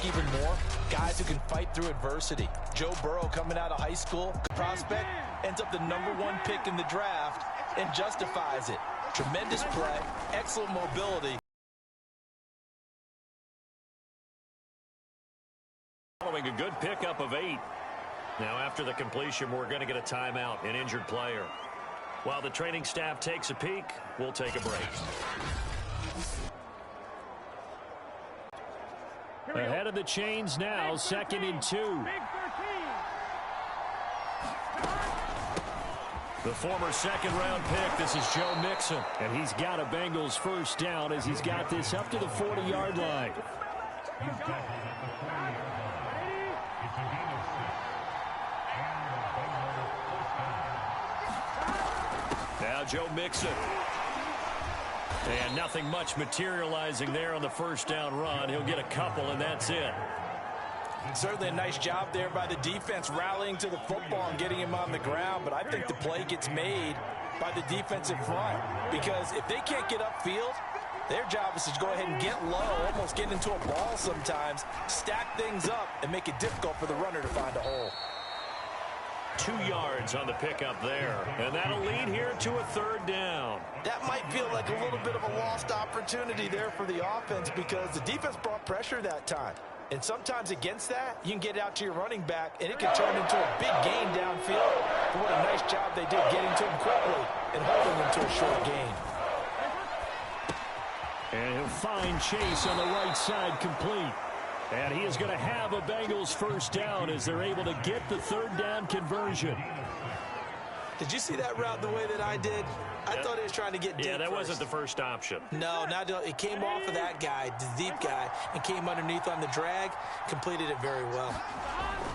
even more? Guys who can fight through adversity. Joe Burrow, coming out of high school, prospect, ends up the #1 pick in the draft and justifies it. Tremendous play, excellent mobility. Following a good pickup of 8. Now after the completion, we're going to get a timeout, an injured player. While the training staff takes a peek, we'll take a break. Ahead of the chains now, 2nd and 2. The former second-round pick, this is Joe Mixon. And he's got a Bengals first down as he's got this up to the 40-yard line. Now Joe Mixon. And nothing much materializing there on the first down run. He'll get a couple, and that's it. Certainly a nice job there by the defense rallying to the football and getting him on the ground. But I think the play gets made by the defensive front. Because if they can't get upfield, their job is to go ahead and get low, almost get into a ball sometimes, stack things up, and make it difficult for the runner to find a hole. 2 yards on the pickup there. And that'll lead here to a 3rd down. That might feel like a little bit of a lost opportunity there for the offense because the defense brought pressure that time. And sometimes against that, you can get out to your running back, and it can turn into a big gain downfield. But what a nice job they did getting to him quickly and holding him to a short gain. And he'll find Chase on the right side complete. And he is going to have a Bengals first down as they're able to get the 3rd down conversion. Did you see that route the way that I did? I thought he was trying to get deep. Yeah, that wasn't the first option. No, it came off of that guy, the deep guy, and came underneath on the drag. Completed it very well.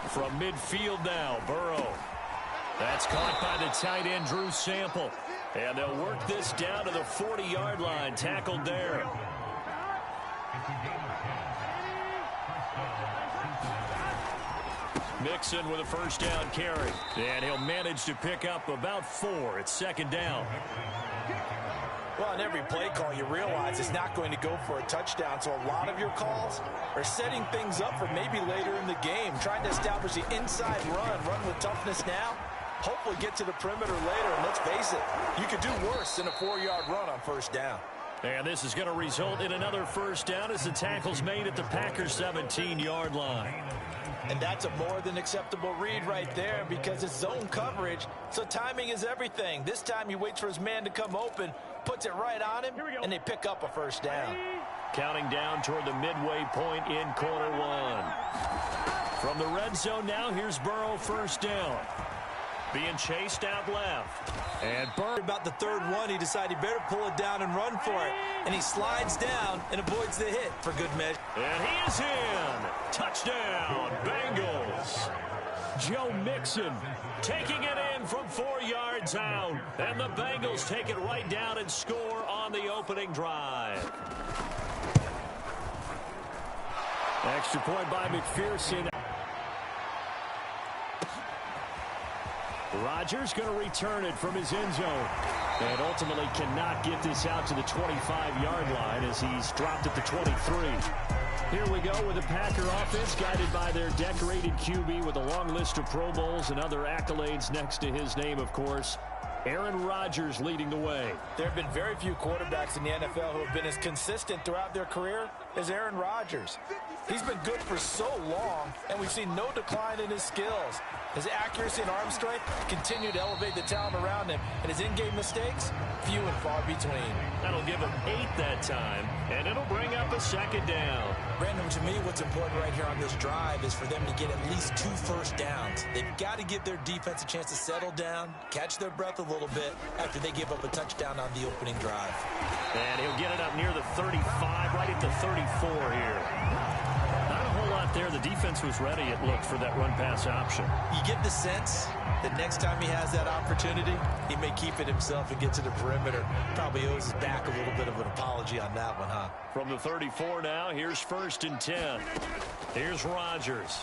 From midfield now, Burrow. That's caught by the tight end, Drew Sample. And they'll work this down to the 40-yard line, tackled there. Mixon with a first down carry. And he'll manage to pick up about 4. It's 2nd down. Well, on every play call, you realize it's not going to go for a touchdown. So a lot of your calls are setting things up for maybe later in the game, trying to establish the inside run with toughness now. Hopefully get to the perimeter later. And let's face it, you could do worse than a 4-yard run on first down. And this is going to result in another first down as the tackle's made at the Packers' 17-yard line. And that's a more than acceptable read right there because it's zone coverage, so timing is everything. This time he waits for his man to come open, puts it right on him, and they pick up a first down. Counting down toward the midway point in quarter 1. From the red zone now, here's Burrow first down. Being chased out left. And Burrow, about the 3rd one, he decided he better pull it down and run for it. And he slides down and avoids the hit for good measure. And he is in. Touchdown, Bengals. Joe Mixon taking it in from 4 yards out. And the Bengals take it right down and score on the opening drive. Extra point by McPherson. Rodgers going to return it from his end zone. And ultimately cannot get this out to the 25-yard line as he's dropped at the 23. Here we go with the Packer offense guided by their decorated QB with a long list of Pro Bowls and other accolades next to his name, of course. Aaron Rodgers leading the way. There have been very few quarterbacks in the NFL who have been as consistent throughout their career as Aaron Rodgers. He's been good for so long, and we've seen no decline in his skills. His accuracy and arm strength continue to elevate the talent around him, and his in-game mistakes, few and far between. That'll give him 8 that time, and it'll bring up a 2nd down. Brandon, to me, what's important right here on this drive is for them to get at least 2 first downs. They've got to give their defense a chance to settle down, catch their breath a little bit after they give up a touchdown on the opening drive. And he'll get it up near the 35, right at the 34 here. Not a whole lot there. The defense was ready, it looked, for that run-pass option. You get the sense that next time he has that opportunity, he may keep it himself and get to the perimeter. Probably owes his back a little bit of an apology on that one, huh? From the 34 now, here's 1st and 10. Here's Rodgers.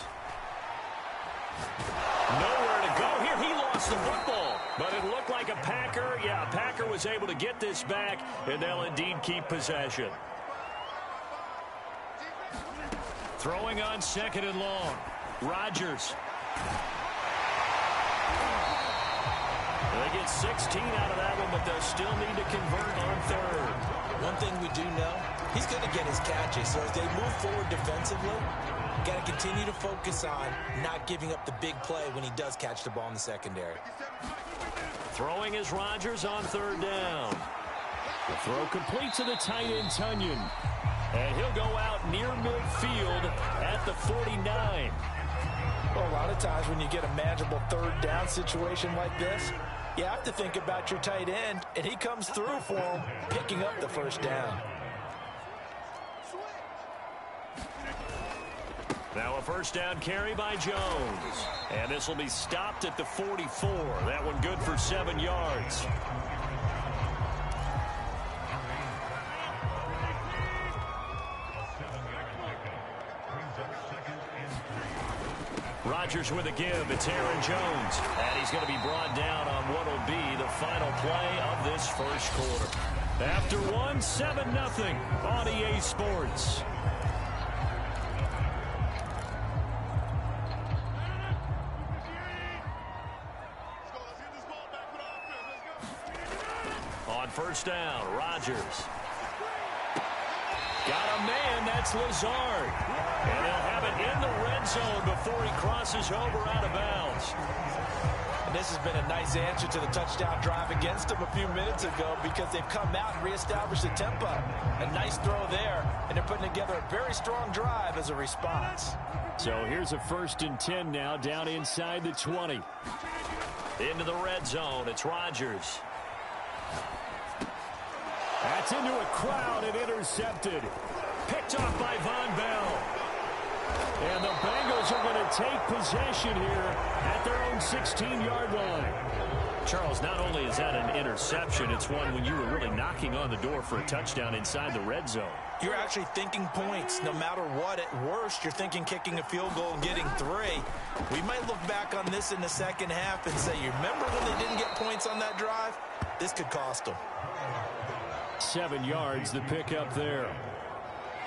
Nowhere to go here. He lost the football, but it looked like a Packer. Yeah, a Packer was able to get this back, and they'll indeed keep possession. Throwing on 2nd and long. Rodgers. They get 16 out of that one, but they'll still need to convert on 3rd. One thing we do know, he's going to get his catches. So as they move forward defensively, got to continue to focus on not giving up the big play when he does catch the ball in the secondary. Throwing is Rodgers on 3rd down. The throw complete to the tight end, Tunyon. And he'll go out near midfield at the 49. Well, a lot of times when you get a manageable 3rd down situation like this, you have to think about your tight end, and he comes through for him, picking up the 1st down. Now a 1st down carry by Jones. And this will be stopped at the 44. That one good for 7 yards. Rodgers with a give. It's Aaron Jones. And he's going to be brought down on what will be the final play of this 1st quarter. After 7-0 on EA Sports. On 1st down, Rodgers. Got a man, that's Lazard. And they'll have it in the red zone before he crosses over out of bounds. And this has been a nice answer to the touchdown drive against them a few minutes ago because they've come out and reestablished the tempo. A nice throw there, and they're putting together a very strong drive as a response. So here's a 1st and 10 now down inside the 20. Into the red zone, it's Rodgers. That's into a crowd and intercepted. Picked off by Von Bell. And the Bengals are going to take possession here at their own 16-yard line. Charles, not only is that an interception, it's one when you were really knocking on the door for a touchdown inside the red zone. You're actually thinking points. No matter what, at worst, you're thinking kicking a field goal and getting 3. We might look back on this in the second half and say, you remember when they didn't get points on that drive? This could cost them. 7 yards, the pickup there.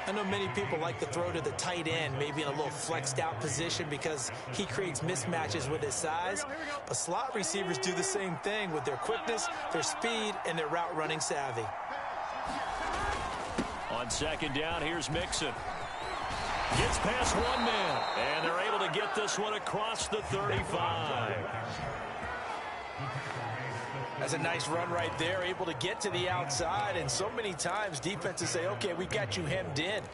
I know many people like to throw to the tight end, maybe in a little flexed out position because he creates mismatches with his size. But slot receivers do the same thing with their quickness, their speed, and their route running savvy. On 2nd down, here's Mixon. Gets past 1 man, and they're able to get this one across the 35. That's a nice run right there, able to get to the outside, and so many times defenses say, okay, we got you hemmed in.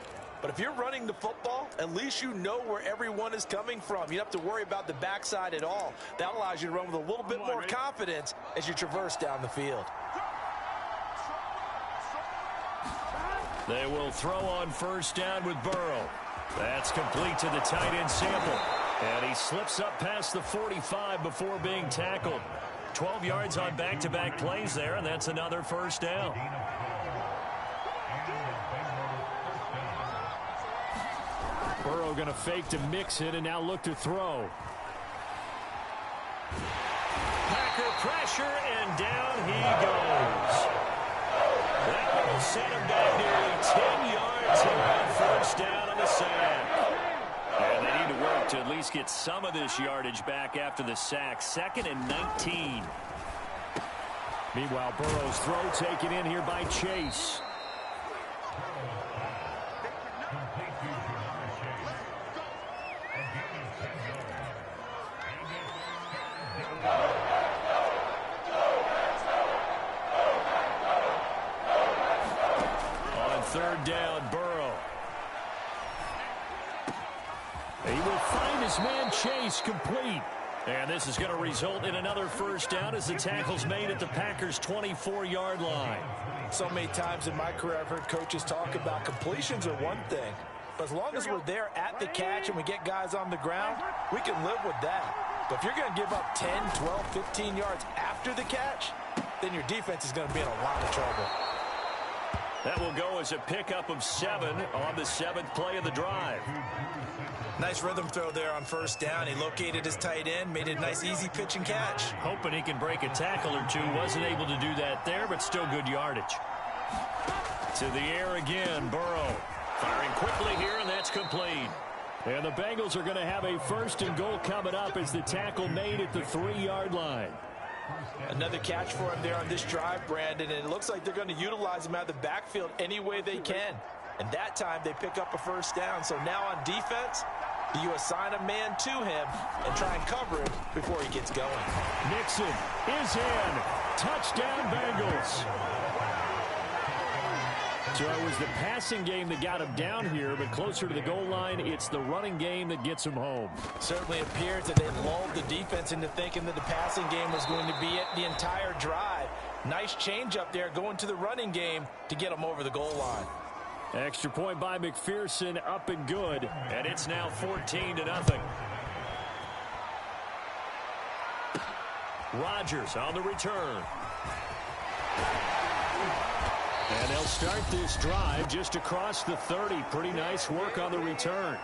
But if you're running the football, at least you know where everyone is coming from. You don't have to worry about the backside at all. That allows you to run with a little bit more confidence as you traverse down the field. They will throw on 1st down with Burrow. That's complete to the tight end Sample. And he slips up past the 45 before being tackled. 12 yards on back-to-back plays there, and that's another 1st down. Burrow going to fake to Mixon and now look to throw. Packer pressure, and down he goes. That will set him back nearly 10 yards here on 1st down on the sack. And they need to work to at least get some of this yardage back after the sack. 2nd and 19. Meanwhile, Burrow's throw taken in here by Chase. On 3rd down, Burrow. He will find his man Chase complete. And this is going to result in another 1st down as the tackle's made at the Packers' 24-yard line. So many times in my career I've heard coaches talk about completions are one thing. But as long as we're there at the catch and we get guys on the ground, we can live with that. But if you're going to give up 10, 12, 15 yards after the catch, then your defense is going to be in a lot of trouble. That will go as a pickup of 7 on the 7th play of the drive. Nice rhythm throw there on 1st down. He located his tight end, made it a nice easy pitch and catch. Hoping he can break a tackle or two. Wasn't able to do that there, but still good yardage. To the air again, Burrow. Firing quickly here, and that's complete. And the Bengals are going to have a 1st and goal coming up as the tackle made at the 3-yard line. Another catch for him there on this drive, Brandon, and it looks like they're going to utilize him out of the backfield any way they can. And that time they pick up a 1st down. So now on defense, do you assign a man to him and try and cover him before he gets going? Mixon is in. Touchdown, Bengals. So it was the passing game that got him down here, but closer to the goal line, it's the running game that gets him home. Certainly appears that they lulled the defense into thinking that the passing game was going to be it the entire drive. Nice change up there going to the running game to get him over the goal line. Extra point by McPherson, up and good, and it's now 14-0. Rodgers on the return. And they'll start this drive just across the 30. Pretty nice work on the return.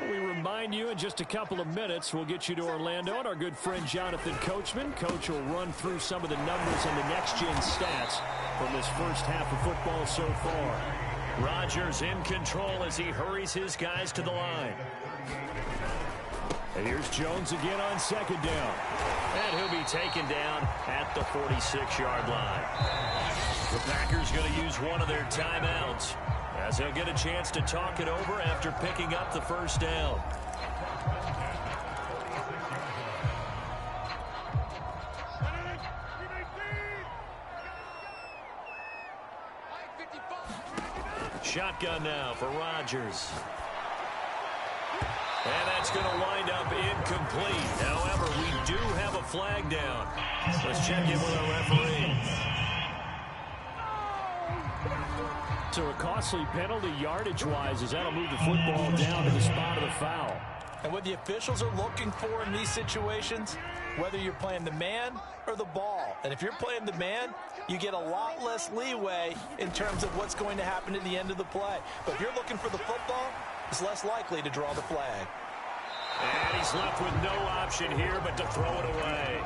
We remind you in just a couple of minutes we'll get you to Orlando and our good friend Jonathan Coachman. Coach will run through some of the numbers and the next-gen stats from this first half of football so far. Rodgers in control as he hurries his guys to the line. And here's Jones again on 2nd down. And he'll be taken down at the 46-yard line. The Packers going to use one of their timeouts as they'll get a chance to talk it over after picking up the 1st down. Shotgun now for Rodgers. And that's going to wind up incomplete. However, we do have a flag down. Let's check in with our referee. So a costly penalty yardage-wise as that'll move the football down to the spot of the foul. And what the officials are looking for in these situations, whether you're playing the man or the ball. And if you're playing the man, you get a lot less leeway in terms of what's going to happen at the end of the play. But if you're looking for the football, it's less likely to draw the flag. And he's left with no option here but to throw it away.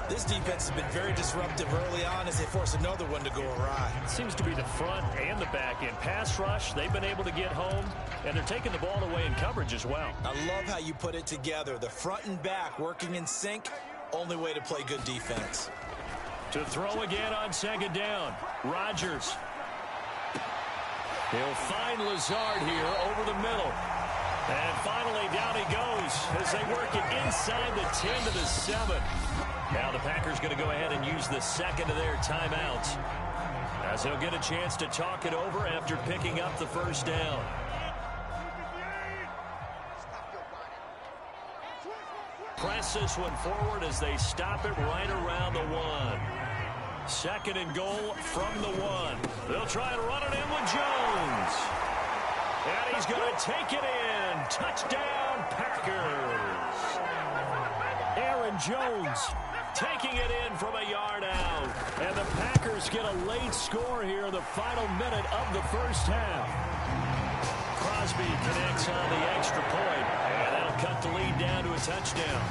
This defense has been very disruptive early on as they force another one to go awry. It seems to be the front and the back end. Pass rush, they've been able to get home, and they're taking the ball away in coverage as well. I love how you put it together. The front and back working in sync, only way to play good defense. To throw again on 2nd down. Rodgers. He'll find Lazard here over the middle. And finally down he goes as they work it inside the 10 to the 7. Now the Packers going to go ahead and use the 2nd of their timeouts as they'll get a chance to talk it over after picking up the 1st down. Press this one forward as they stop it right around the 1. 2nd and goal from the 1. They'll try and run it in with Jones. And he's going to take it in. Touchdown, Packers. Aaron Jones taking it in from a yard out. And the Packers get a late score here in the final minute of the first half. Crosby connects on the extra point, and that'll cut the lead down to a touchdown.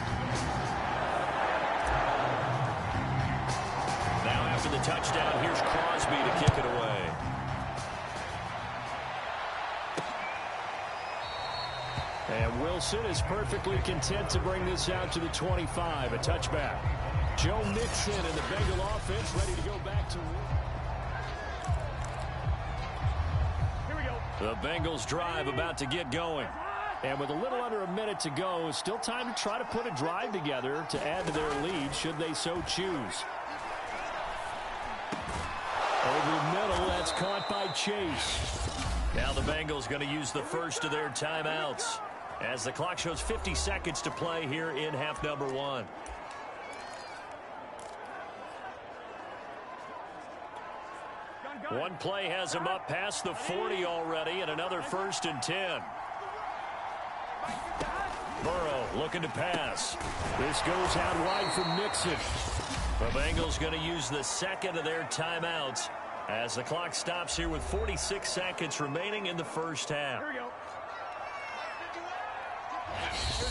Now after the touchdown, here's Crosby to kick it away. And Wilson is perfectly content to bring this out to the 25, a touchback. Joe Mixon and the Bengal offense ready to go back to work. Here we go. The Bengals drive about to get going. And with a little under a minute to go, still time to try to put a drive together to add to their lead should they so choose. Over the middle, that's caught by Chase. Now the Bengals going to use the first of their timeouts as the clock shows 50 seconds to play here in half number 1. One play has him up past the 40 already, and another 1st and 10. Burrow looking to pass. This goes out wide from Mixon. The Bengals going to use the 2nd of their timeouts as the clock stops here with 46 seconds remaining in the first half. Here we go.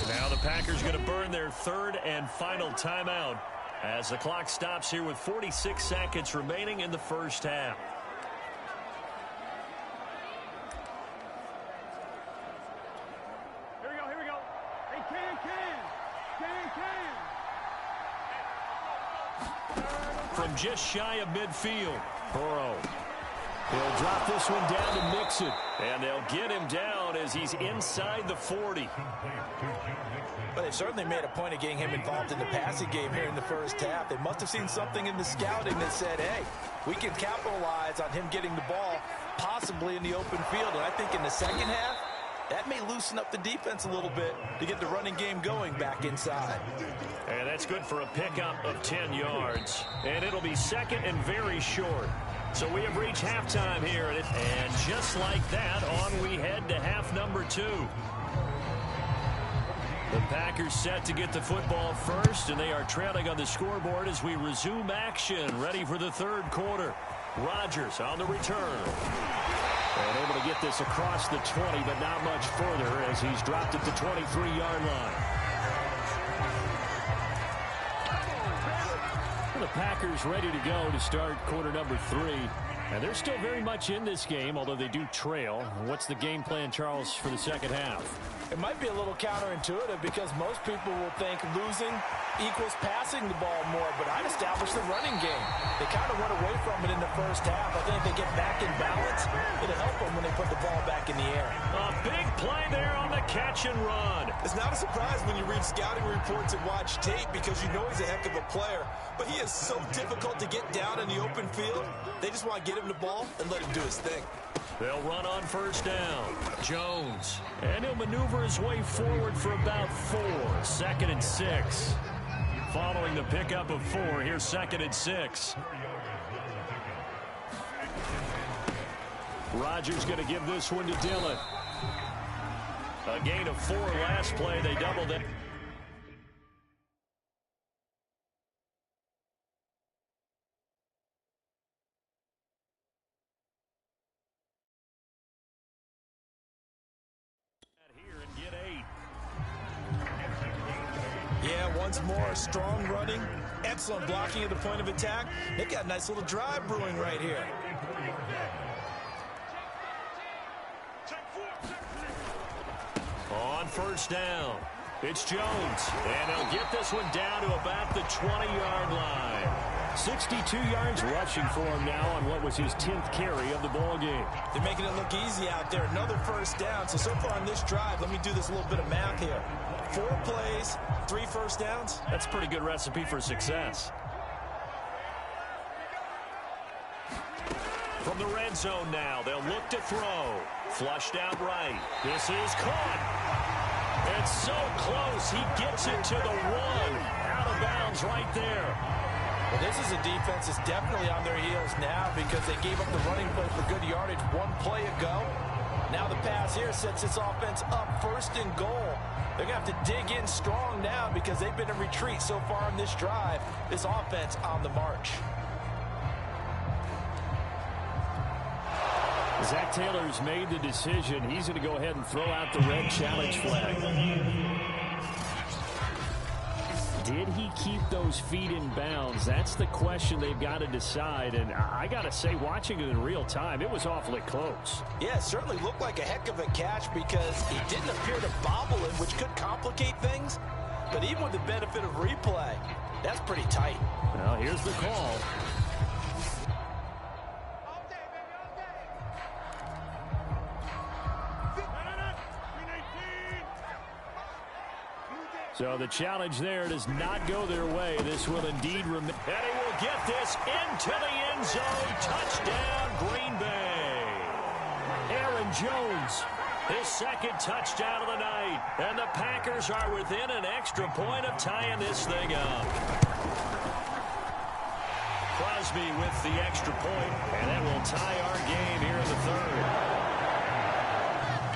Now the Packers going to burn their third and final timeout as the clock stops here with 46 seconds remaining in the first half. Here we go. Hey, can. From just shy of midfield, Burrow. He'll drop this one down and mix it. And they'll get him down as he's inside the 40. But they've certainly made a point of getting him involved in the passing game here in the first half. They must have seen something in the scouting that said, hey, we can capitalize on him getting the ball possibly in the open field. And I think in the second half, that may loosen up the defense a little bit to get the running game going back inside. And that's good for a pickup of 10 yards. And it'll be second and very short. So we have reached halftime here. And just like that, on we head to half number 2. The Packers set to get the football first, and they are trailing on the scoreboard as we resume action, ready for the third quarter. Rodgers on the return. And able to get this across the 20, but not much further as he's dropped at the 23-yard line. The Packers ready to go to start quarter number 3. And they're still very much in this game, although they do trail. What's the game plan, Charles, for the second half? It might be a little counterintuitive because most people will think losing equals passing the ball more, but I'd establish the running game. They kind of went away from it in the first half. I think if they get back in balance, it'll help them when they put the ball back in the air. A big play there on the catch and run. It's not a surprise when you read scouting reports and watch tape because you know he's a heck of a player, but he is so difficult to get down in the open field. They just want to get him the ball and let him do his thing. They'll run on first down. Jones. And he'll maneuver his way forward for about 4. Second and 6. Following the pickup of 4, here's second and 6. Rodgers going to give this one to Dillon. A gain of 4 last play. They doubled it. Yeah, once more, strong running, excellent blocking at the point of attack. They got a nice little drive brewing right here. On first down, it's Jones. And he'll get this one down to about the 20-yard line. 62 yards rushing for him now on what was his 10th carry of the ball game. They're making it look easy out there. Another first down. So far on this drive, let me do this little bit of math here. 4 plays, 3 first downs. That's a pretty good recipe for success. From the red zone now, they'll look to throw. Flushed out right. This is caught. It's so close. He gets it to the 1. Out of bounds right there. Well, this is a defense that's definitely on their heels now because they gave up the running play for good yardage 1 play ago. Now the pass here sets this offense up first and goal. They're going to have to dig in strong now because they've been in retreat so far in this drive. This offense on the march. Zach Taylor's made the decision. He's going to go ahead and throw out the red challenge flag. Did he keep those feet in bounds? That's the question they've got to decide. And I got to say, watching it in real time, it was awfully close. Yeah, it certainly looked like a heck of a catch because he didn't appear to bobble it, which could complicate things. But even with the benefit of replay, that's pretty tight. Well, here's the call. So the challenge there does not go their way. This will indeed remain. And he will get this into the end zone. Touchdown, Green Bay. Aaron Jones, his second touchdown of the night. And the Packers are within an extra point of tying this thing up. Crosby with the extra point, and that will tie our game here in the third.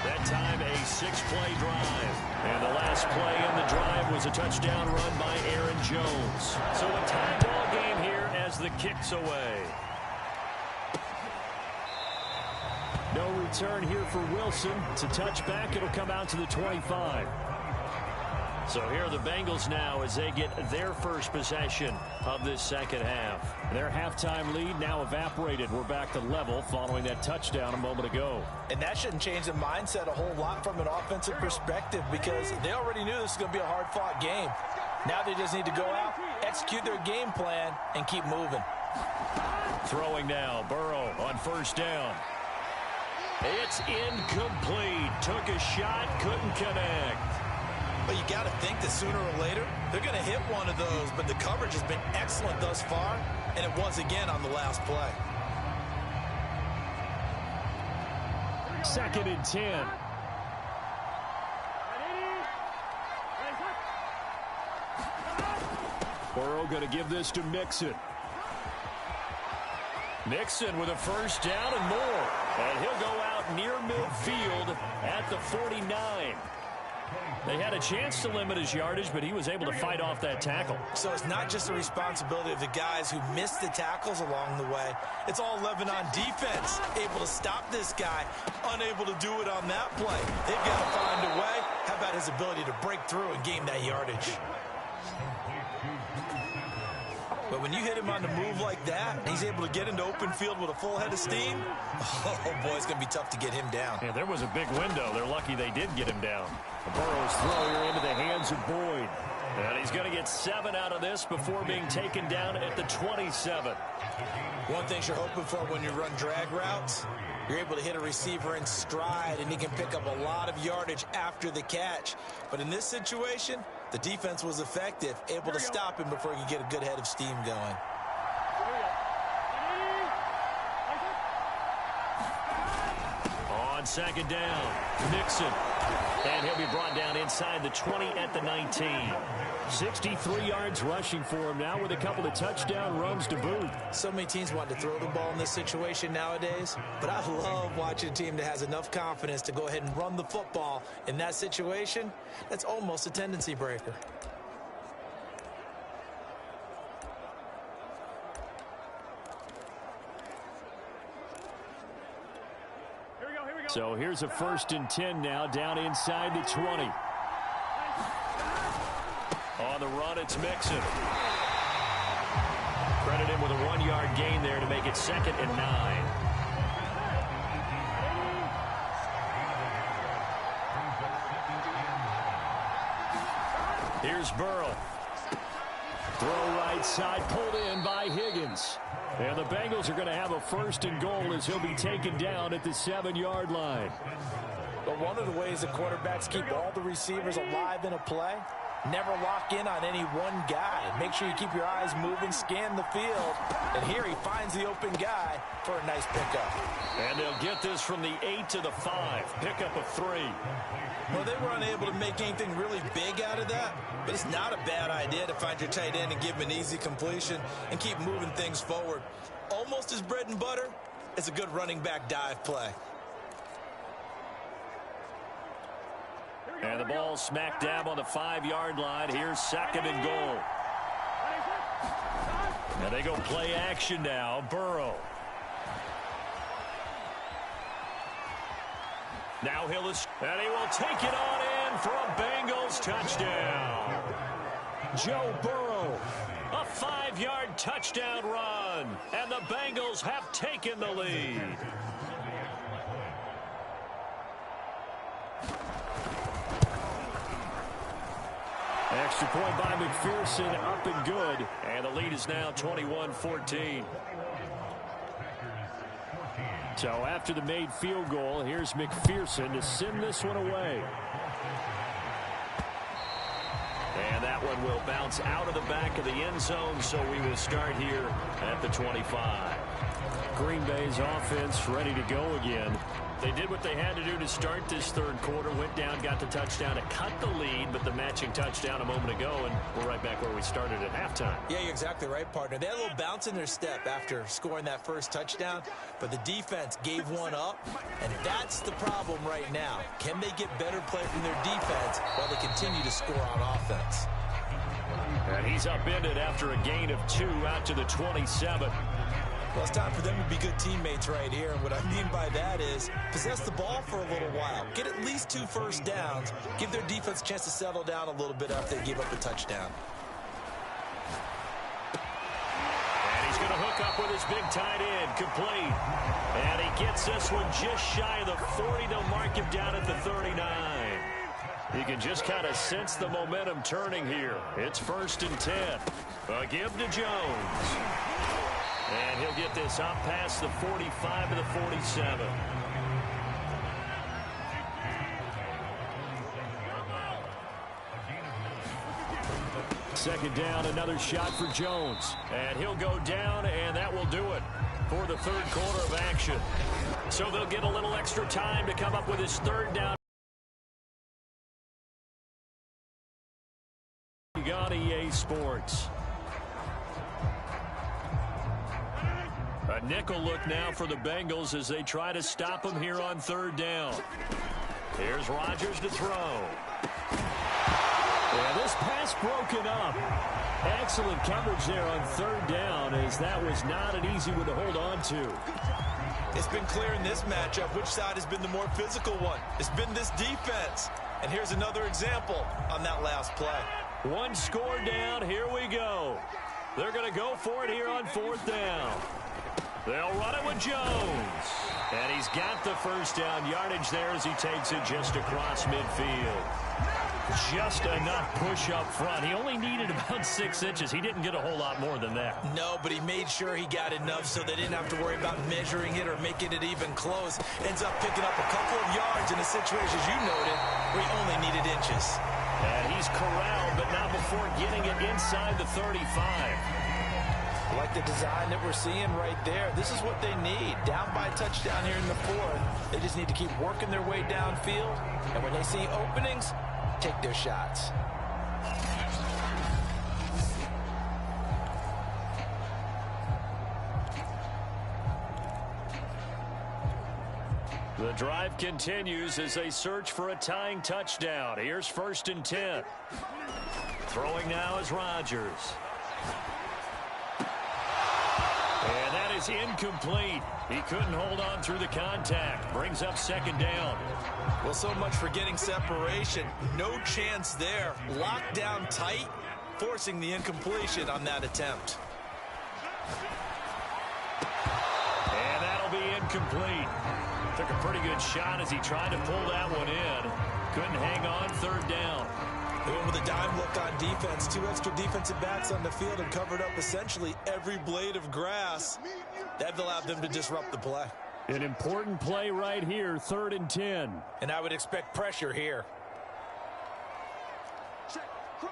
That time a 6-play drive. And the last play in the drive was a touchdown run by Aaron Jones. So a tie ball game here as the kick's away. No return here for Wilson. To touch back, it'll come out to the 25. So here are the Bengals now as they get their first possession of this second half. Their halftime lead now evaporated. We're back to level following that touchdown a moment ago. And that shouldn't change the mindset a whole lot from an offensive perspective because they already knew this was going to be a hard-fought game. Now they just need to go out, execute their game plan, and keep moving. Throwing now, Burrow on first down. It's incomplete. Took a shot, couldn't connect. But you got to think that sooner or later, they're going to hit one of those. But the coverage has been excellent thus far, and it was again on the last play. 2nd and 10. Burrow going to give this to Mixon. Mixon with a first down and more. And he'll go out near midfield at the 49. They had a chance to limit his yardage, but he was able to fight off that tackle. So it's not just the responsibility of the guys who missed the tackles along the way. It's all 11 on defense, able to stop this guy, unable to do it on that play. They've got to find a way. How about his ability to break through and gain that yardage? But when you hit him on the move like that, he's able to get into open field with a full head of steam. Oh, boy, it's going to be tough to get him down. Yeah, there was a big window. They're lucky they did get him down. Burrow's throw here into the hands of Boyd. And he's going to get 7 out of this before being taken down at the 27. One thing you're hoping for when you run drag routes, you're able to hit a receiver in stride, and he can pick up a lot of yardage after the catch. But in this situation, the defense was effective, able to stop him before he could get a good head of steam going. On 2nd down, Mixon. And he'll be brought down inside the 20 at the 19. 63 yards rushing for him now with a couple of touchdown runs to boot. So many teams want to throw the ball in this situation nowadays, but I love watching a team that has enough confidence to go ahead and run the football in that situation. That's almost a tendency breaker. So here's a 1st and 10 now down inside the 20. On the run, it's Mixon. Credit him with a 1-yard gain there to make it 2nd and 9. Here's Burrow. Throw right side, pulled in by Higgins. And the Bengals are going to have a 1st and goal as he'll be taken down at the 7-yard line. But one of the ways the quarterbacks keep all the receivers alive in a play, never lock in on any one guy. Make sure you keep your eyes moving, scan the field. And here he finds the open guy for a nice pickup. And they'll get this from the 8 to the 5. Pickup of 3. Well, they were unable to make anything really big out of that, but it's not a bad idea to find your tight end and give him an easy completion and keep moving things forward. Almost his bread and butter. It's a good running back dive play. And the ball smack dab on the 5-yard line. Here's 2nd and goal. And they go play action now. Burrow. Now and he will take it on in for a Bengals touchdown. Joe Burrow, a 5-yard touchdown run, and the Bengals have taken the lead. Extra point by McPherson, up and good, and the lead is now 21-14. So after the made field goal, here's McPherson to send this one away. And that one will bounce out of the back of the end zone, so we will start here at the 25. Green Bay's offense ready to go again. They did what they had to do to start this 3rd quarter, went down, got the touchdown to cut the lead, but the matching touchdown a moment ago, and we're right back where we started at halftime. Yeah, you're exactly right, partner. They had a little bounce in their step after scoring that first touchdown, but the defense gave one up, and that's the problem right now. Can they get better play from their defense while they continue to score on offense? And he's upended after a gain of 2 out to the 27. Well, it's time for them to be good teammates right here. And what I mean by that is possess the ball for a little while. Get at least 2 first downs. Give their defense a chance to settle down a little bit after they give up a touchdown. And he's going to hook up with his big tight end. Complete. And he gets this one just shy of the 40. They'll mark him down at the 39. You can just kind of sense the momentum turning here. It's 1st and 10. A give to Jones. And he'll get this up past the 45 to the 47. Second down, another shot for Jones. And he'll go down, and that will do it for the 3rd quarter of action. So they'll get a little extra time to come up with his 3rd down. On EA Sports. A nickel look now for the Bengals as they try to stop him here on 3rd down. Here's Rodgers to throw. Yeah, this pass broken up. Excellent coverage there on 3rd down, as that was not an easy one to hold on to. It's been clear in this matchup which side has been the more physical one. It's been this defense. And here's another example on that last play. 1 score down. Here we go. They're going to go for it here on 4th down. They'll run it with Jones. And he's got the 1st down yardage there as he takes it just across midfield. Just enough push up front. He only needed about 6 inches. He didn't get a whole lot more than that. No, but he made sure he got enough so they didn't have to worry about measuring it or making it even close. Ends up picking up a couple of yards in a situation, as you noted, where he only needed inches. And he's corralled, but not before getting it inside the 35. Like the design that we're seeing right there. This is what they need. Down by a touchdown here in the 4th. They just need to keep working their way downfield. And when they see openings, take their shots. The drive continues as they search for a tying touchdown. Here's 1st and 10. Throwing now is Rodgers. And that is incomplete. He couldn't hold on through the contact. Brings up 2nd down. Well, so much for getting separation. No chance there. Locked down tight, forcing the incompletion on that attempt. And that'll be incomplete. Took a pretty good shot as he tried to pull that one in. Couldn't hang on 3rd down. They went with a dime look on defense. 2 extra defensive backs on the field and covered up essentially every blade of grass. That allowed them to disrupt the play. An important play right here, 3rd and 10. And I would expect pressure here. Check. Crouch.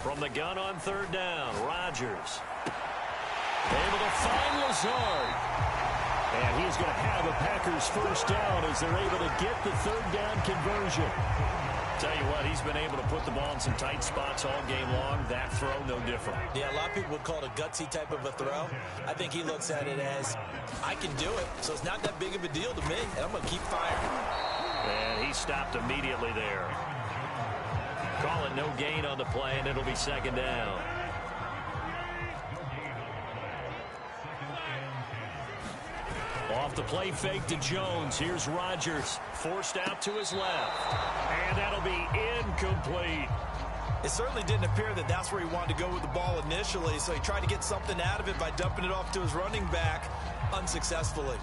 From the gun on 3rd down, Rodgers. Able to find Lazard. And he's going to have a Packers 1st down as they're able to get the 3rd down conversion. Tell you what, he's been able to put the ball in some tight spots all game long. That throw, no different. Yeah, a lot of people would call it a gutsy type of a throw. I think he looks at it as, I can do it, so it's not that big of a deal to me, and I'm going to keep firing. And he stopped immediately there. Call it no gain on the play, and it'll be 2nd down. Off the play fake to Jones. Here's Rodgers. Forced out to his left. And that'll be incomplete. It certainly didn't appear that that's where he wanted to go with the ball initially, so he tried to get something out of it by dumping it off to his running back unsuccessfully.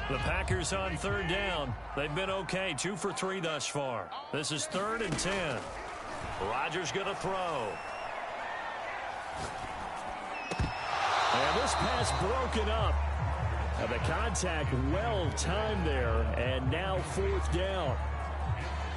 The Packers on 3rd down. They've been okay. 2 for 3 thus far. This is 3rd and 10. Rodgers going to throw. And this pass broken up. And the contact well timed there. And now 4th down.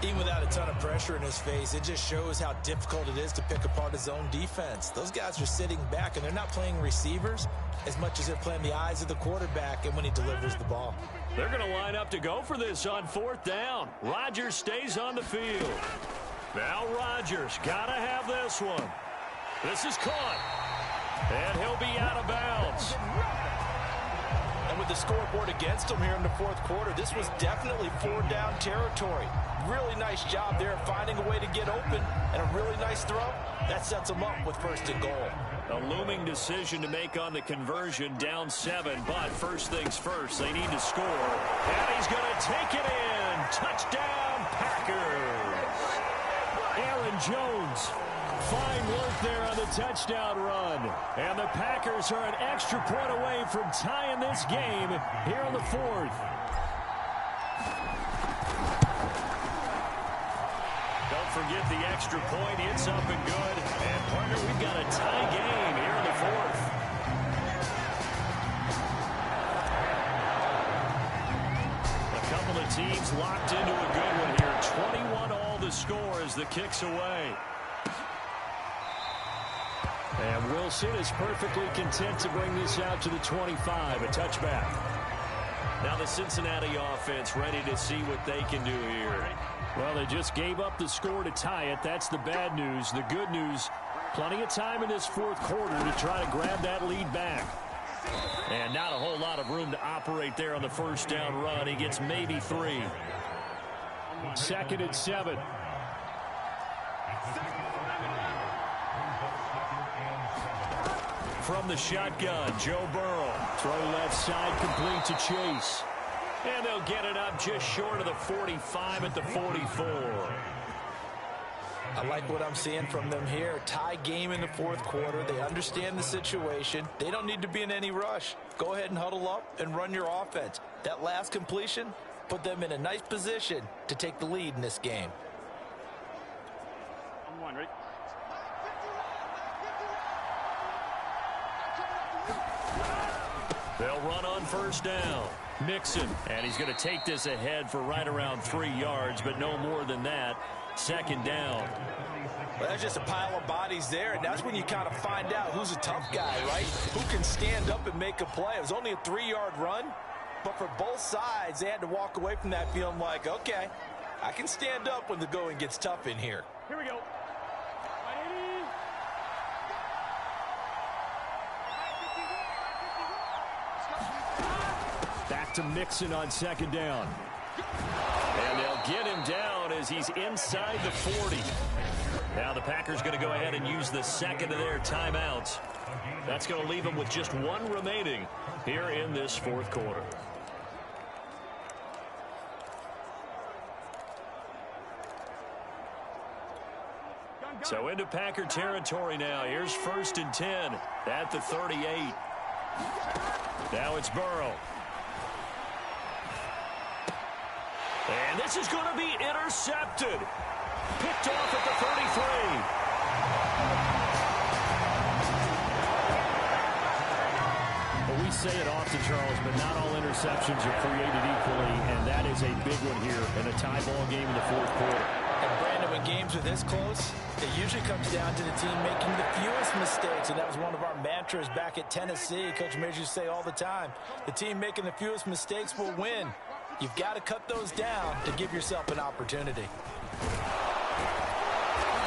Even without a ton of pressure in his face, it just shows how difficult it is to pick apart his own defense. Those guys are sitting back, and they're not playing receivers as much as they're playing the eyes of the quarterback and when he delivers the ball. They're going to line up to go for this on 4th down. Rodgers stays on the field. Now Rodgers got to have this one. This is caught. And he'll be out of bounds. And with the scoreboard against them here in the fourth quarter, this was definitely four-down territory. Really nice job there finding a way to get open, and a really nice throw. That sets them up with first and goal. A looming decision to make on the conversion, down 7, but first things first, they need to score. And he's going to take it in. Touchdown, Packers. Aaron Jones. Fine work there on the touchdown run. And the Packers are an extra point away from tying this game here in the fourth. Don't forget the extra point. It's up and good. And, partner, we've got a tie game here in the fourth. A couple of teams locked into a good one here. 21 all the score as the kick's away. And Wilson is perfectly content to bring this out to the 25, a touchback. Now the Cincinnati offense ready to see what they can do here. Well, they just gave up the score to tie it. That's the bad news. The good news, plenty of time in this fourth quarter to try to grab that lead back. And not a whole lot of room to operate there on the first down run. He gets maybe 3. 2nd and 7. From the shotgun, Joe Burrow. Throw left side, complete to Chase. And they'll get it up just short of the 45 at the 44. I like what I'm seeing from them here. Tie game in the fourth quarter. They understand the situation. They don't need to be in any rush. Go ahead and huddle up and run your offense. That last completion put them in a nice position to take the lead in this game. They'll run on first down. Mixon, and he's going to take this ahead for right around 3 yards, but no more than that. 2nd down. Well, that's just a pile of bodies there, and that's when you kind of find out who's a tough guy, right? Who can stand up and make a play. It was only a 3-yard run, but for both sides, they had to walk away from that feeling like, okay, I can stand up when the going gets tough in here. Here we go. Back to Mixon on 2nd down. And they'll get him down as he's inside the 40. Now the Packers going to go ahead and use the second of their timeouts. That's going to leave them with just 1 remaining here in this fourth quarter. So into Packer territory now. Here's 1st and 10 at the 38. Now it's Burrow. And this is going to be intercepted. Picked off at the 33. Well, we say it often, Charles, but not all interceptions are created equally, and that is a big one here in a tie ball game in the fourth quarter. And Brandon, when games are this close, it usually comes down to the team making the fewest mistakes, and that was one of our mantras back at Tennessee. Coach Major used to say all the time, the team making the fewest mistakes will win. You've got to cut those down to give yourself an opportunity.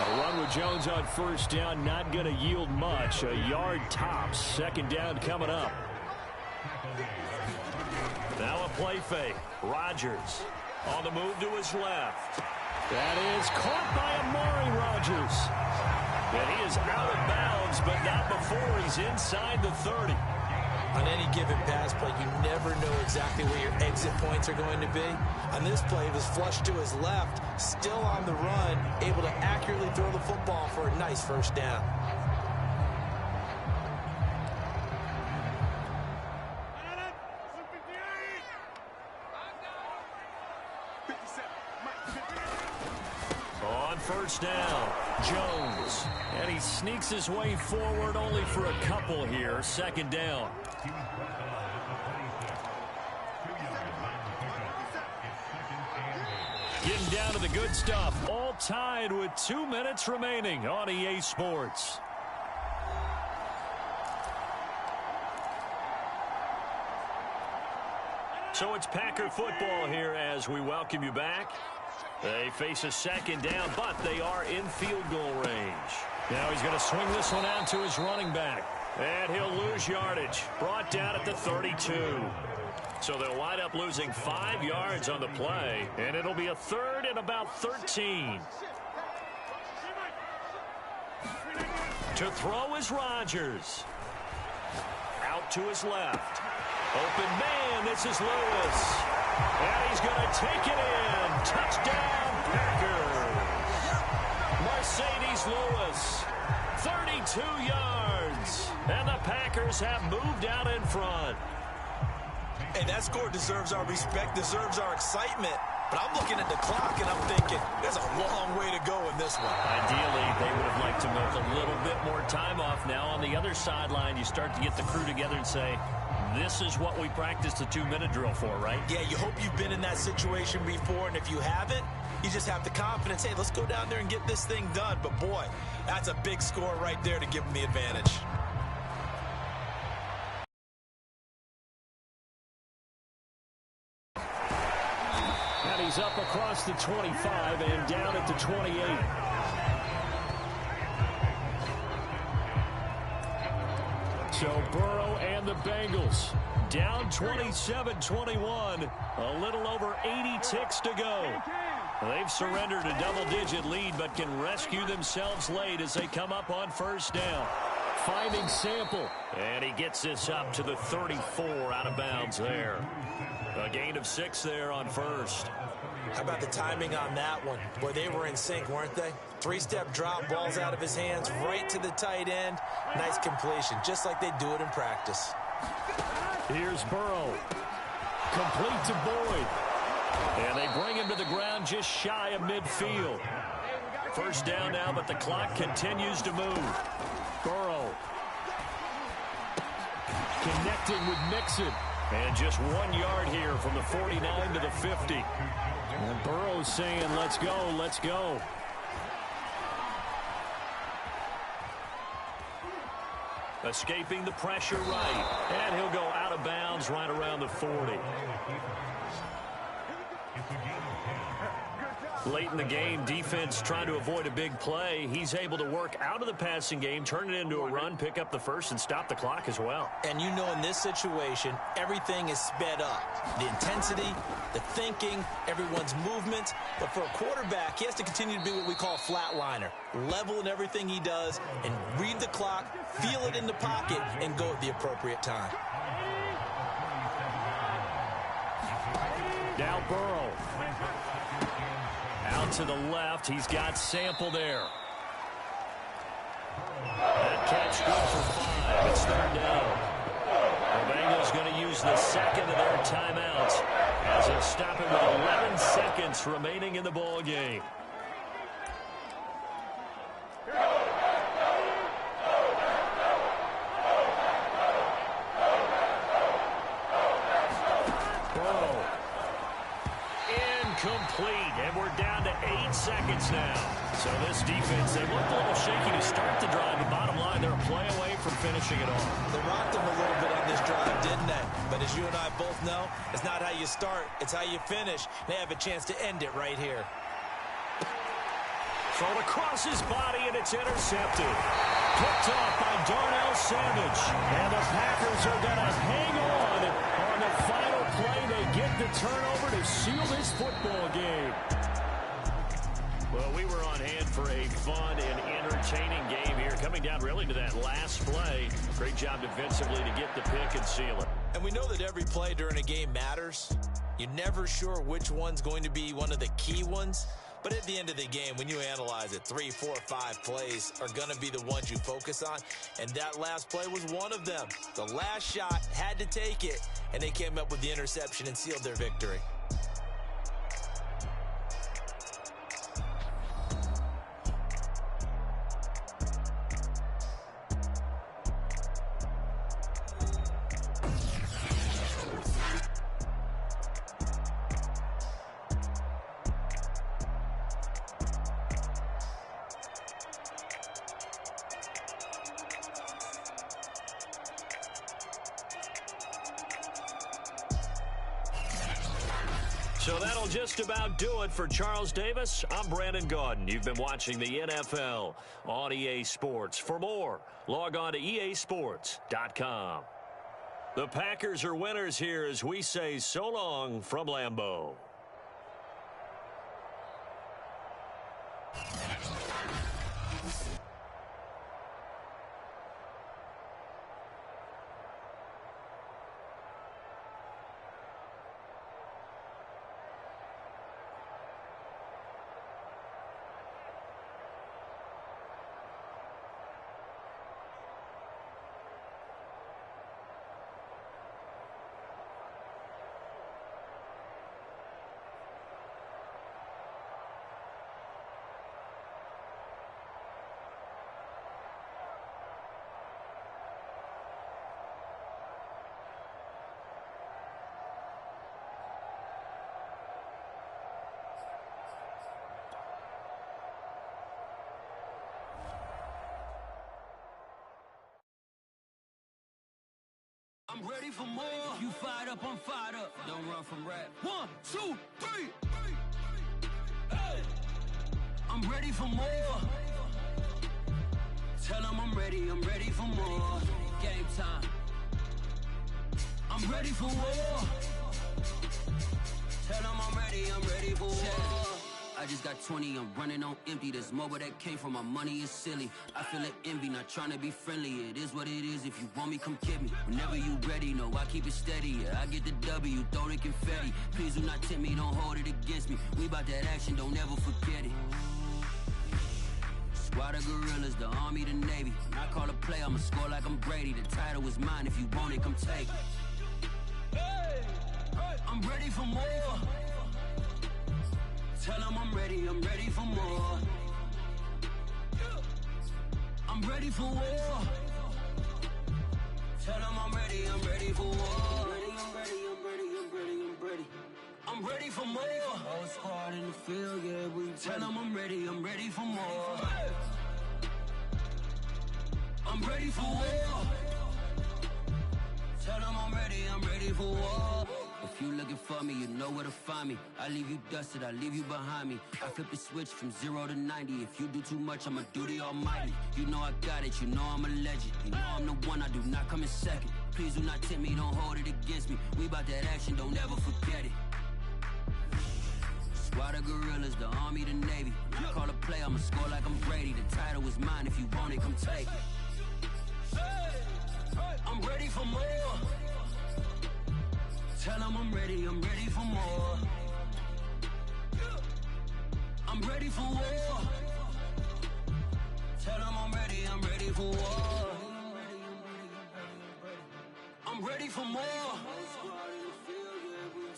A run with Jones on first down, not going to yield much. A yard tops. 2nd down coming up. Now a play fake. Rodgers on the move to his left. That is caught by Amari Rodgers. And he is out of bounds, but not before he's inside the 30. On any given pass play, you never know exactly where your exit points are going to be. On this play, it was flushed to his left, still on the run, able to accurately throw the football for a nice first down. On first down, Jones. And he sneaks his way forward only for a couple here. 2nd down. Getting down to the good stuff. All tied with 2 minutes remaining on EA Sports. So it's Packer football here as we welcome you back. They face a 2nd down, but they are in field goal range. Now he's going to swing this one out to his running back. And he'll lose yardage. Brought down at the 32. So they'll wind up losing 5 yards on the play, and it'll be a 3rd and about 13. To throw is Rodgers. Out to his left. Open man, this is Lewis. And he's going to take it in. Touchdown, Packers. Mercedes Lewis, 32 yards. And the Packers have moved out in front. Hey, that score deserves our respect, deserves our excitement. But I'm looking at the clock, and I'm thinking, there's a long way to go in this one. Ideally, they would have liked to milk a little bit more time off. Now, on the other sideline, you start to get the crew together and say, this is what we practiced the 2-minute drill for, right? Yeah, you hope you've been in that situation before, and if you haven't, you just have the confidence, hey, let's go down there and get this thing done. But, boy, that's a big score right there to give them the advantage. And he's up across the 25 and down at the 28. So Burrow and the Bengals down 27-21. A little over 80 ticks to go. They've surrendered a double-digit lead but can rescue themselves late as they come up on first down. Finding Sample. And he gets this up to the 34 out of bounds there. A gain of 6 there on first. How about the timing on that one? Boy, they were in sync, weren't they? 3-step drop, balls out of his hands, right to the tight end. Nice completion, just like they do it in practice. Here's Burrow. Complete to Boyd. And they bring him to the ground just shy of midfield. First down now, but the clock continues to move. Burrow. Connecting with Mixon. And just 1 yard here from the 49 to the 50. And Burrow's saying, let's go, let's go. Escaping the pressure right. And he'll go out of bounds right around the 40. Late in the game, defense trying to avoid a big play. He's able to work out of the passing game, turn it into a run, pick up the first, and stop the clock as well. And you know in this situation, everything is sped up. The intensity, the thinking, everyone's movement. But for a quarterback, he has to continue to be what we call a flatliner. Level in everything he does and read the clock, feel it in the pocket, and go at the appropriate time. Now Burrow. Out to the left. He's got Sample there. That catch good for 5. It's 3rd down. The Bengals going to use the second of their timeouts as they stop it with 11 seconds remaining in the ball game. Incomplete, and we're down to 8 seconds now. So this defense, they looked a little shaky to start the drive, but bottom line, they're a play away from finishing it off. They rocked them a little bit on this drive, didn't they? But as you and I both know, it's not how you start, it's how you finish. They have a chance to end it right here. Thrown across his body, and it's intercepted. Picked off by Darnell Savage. And the Packers are going to hang on the final play. They get the turnover to seal this football game. Well, we were on hand for a fun and entertaining game here. Coming down really to that last play. Great job defensively to get the pick and seal it. And we know that every play during a game matters. You're never sure which one's going to be one of the key ones. But at the end of the game, when you analyze it, 3, 4, 5 plays are going to be the ones you focus on. And that last play was one of them. The last shot had to take it, and they came up with the interception and sealed their victory. So that'll just about do it for Charles Davis. I'm Brandon Gaudin. You've been watching the NFL on EA Sports. For more Log on to easports.com. The Packers are winners here as we say so long from Lambeau. I'm ready for more. You fired up, I'm fired up. Don't run from rap. 1, 2, 3. Hey. I'm ready for more. Tell them I'm ready for more. Game time. I'm ready for war. Tell them I'm ready for war. I just got 20, I'm running on empty. This mobile that came from my money is silly. I feel it envy, not trying to be friendly. It is what it is, if you want me, come get me. Whenever you ready, no, I keep it steady. Yeah, I get the W, throw the confetti. Please do not tempt me, don't hold it against me. We bout that action, don't ever forget it. Squad of gorillas, the army, the navy. When I call a play, I'ma score like I'm Brady. The title is mine, if you want it, come take it. I'm ready for more. Tell them I'm ready for more. I'm ready for war. Tell them I'm ready for war. I'm ready for more. Whole squad in the field, yeah, we tell them I'm ready for more. I'm ready for war. Tell them I'm ready for war. If you looking for me, you know where to find me. I leave you dusted, I leave you behind me. I flip the switch from 0 to 90. If you do too much, I'ma do the almighty. You know I got it, you know I'm a legend. You know I'm the one, I do not come in second. Please do not tempt me, don't hold it against me. We bout that action, don't ever forget it. Squad of gorillas, the army, the navy. When I call a play, I'ma score like I'm Brady. The title is mine, if you want it, come take it. I'm ready for more. Tell them I'm ready for more. I'm ready for war. Tell them I'm ready for war. I'm ready for more.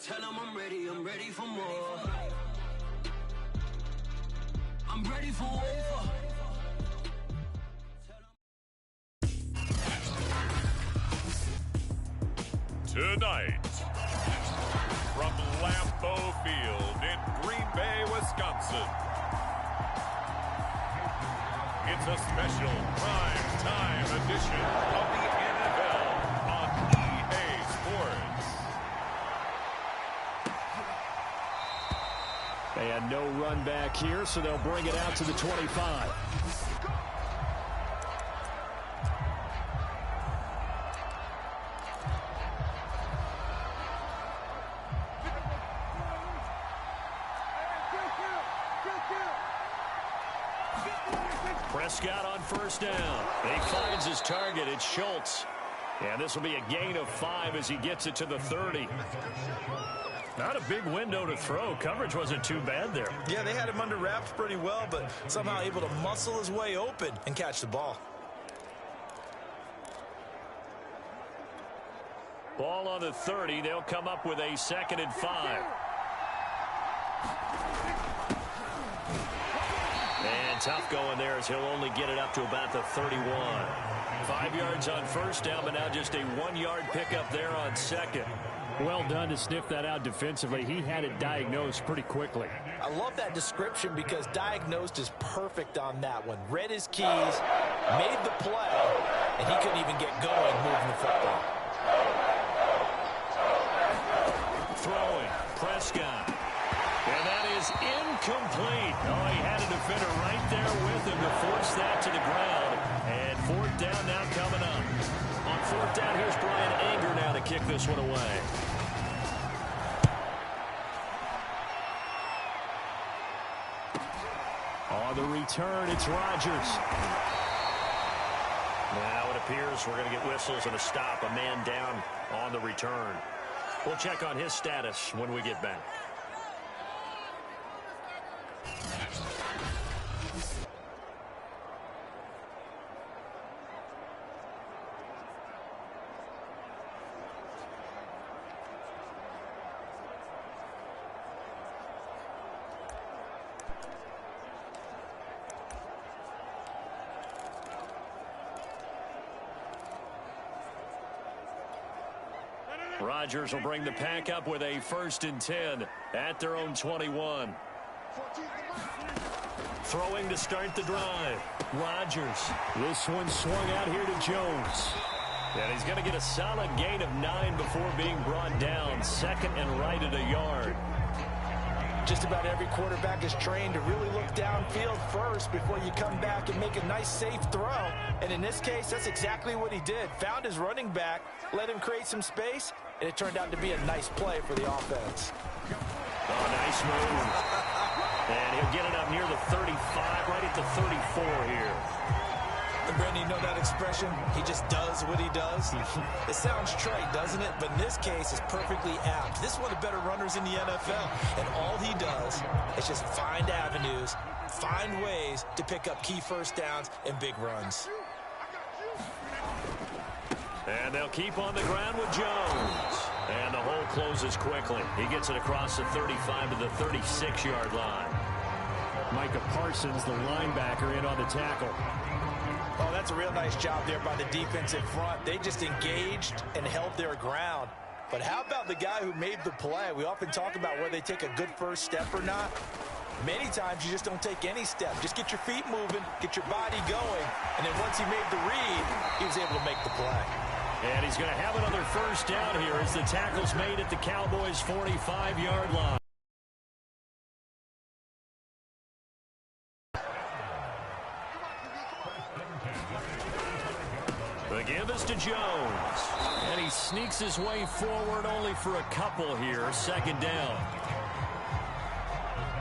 Tell them I'm ready for more. I'm ready for war. Tonight, from Lambeau Field in Green Bay, Wisconsin, it's a special prime-time edition of the NFL on EA Sports. And no run back here, so they'll bring it out to the 25. Prescott on first down. He finds his target. It's Schultz. And this will be a gain of 5 as he gets it to the 30. Not a big window to throw. Coverage wasn't too bad there. Yeah, they had him under wraps pretty well, but somehow able to muscle his way open and catch the ball. Ball on the 30. They'll come up with a 2nd and 5. And tough going there as he'll only get it up to about the 31. 5 yards on first down, but now just a 1-yard pickup there on 2nd. Well done to sniff that out defensively. He had it diagnosed pretty quickly. I love that description because diagnosed is perfect on that one. Read his keys, made the play, and he couldn't even get going moving the football. Throwing, Prescott. And that is incomplete. Oh, he had a defender right there with him to force that to the ground. And fourth down now coming up. On fourth down, here's Brian Anger now to kick this one away. On the return, it's Rodgers. Now it appears we're going to get whistles and a stop, a man down on the return. We'll check on his status when we get back. Rodgers will bring the pack up with a 1st and 10 at their own 21. Throwing to start the drive. Rodgers. This one swung out here to Jones. And he's going to get a solid gain of 9 before being brought down. 2nd and right at a yard. Just about every quarterback is trained to really look downfield first before you come back and make a nice, safe throw. And in this case, that's exactly what he did. Found his running back, let him create some space, and it turned out to be a nice play for the offense. Oh, nice move. And he'll get it up near the 35, right at the 34 here. And Brandon, you know that expression? He just does what he does. It sounds trite, doesn't it? But in this case, it's perfectly apt. This is one of the better runners in the NFL. And all he does is just find avenues, find ways to pick up key first downs and big runs. And they'll keep on the ground with Jones. And the hole closes quickly. He gets it across the 35 to the 36-yard line. Micah Parsons, the linebacker, in on the tackle. Oh, that's a real nice job there by the defensive front. They just engaged and held their ground. But how about the guy who made the play? We often talk about whether they take a good first step or not. Many times you just don't take any step. Just get your feet moving, get your body going, and then once he made the read, he was able to make the play. And he's going to have another first down here as the tackle's made at the Cowboys' 45-yard line. The give is to Jones. And he sneaks his way forward only for a couple here. 2nd down.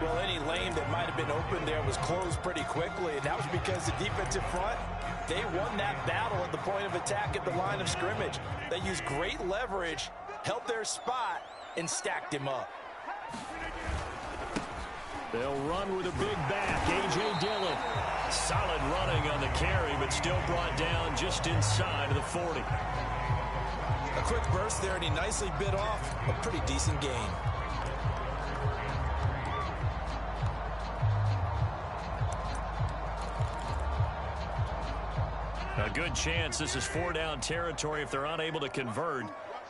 Well, any lane that might have been open there was closed pretty quickly, and that was because the defensive front, they won that battle at the point of attack at the line of scrimmage. They used great leverage, held their spot, and stacked him up. They'll run with a big back. A.J. Dillon. Solid running on the carry, but still brought down just inside of the 40. A quick burst there, and he nicely bit off a pretty decent gain. A good chance this is 4-down territory if they're unable to convert.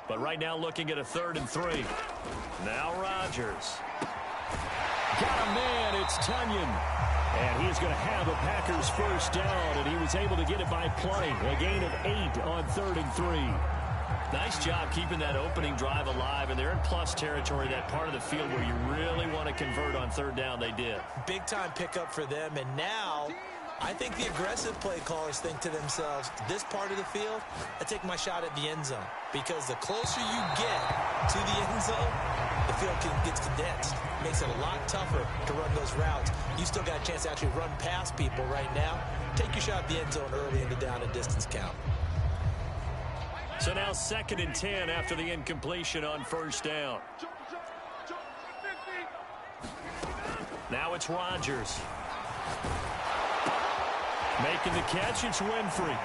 But right now looking at a 3rd and 3. Now Rodgers. Got a man, it's Tunyon. And he is going to have a Packers first down, and he was able to get it by playing. A gain of 8 on 3rd and 3. Nice job keeping that opening drive alive, and they're in plus territory, that part of the field where you really want to convert on 3rd down. They did. Big time pickup for them, and now I think the aggressive play callers think to themselves, this part of the field, I take my shot at the end zone. Because the closer you get to the end zone, the field gets condensed. Makes it a lot tougher to run those routes. You still got a chance to actually run past people right now. Take your shot at the end zone early in the down and distance count. So now 2nd and 10 after the incompletion on 1st down. Now it's Rodgers. Making the catch, it's Winfrey.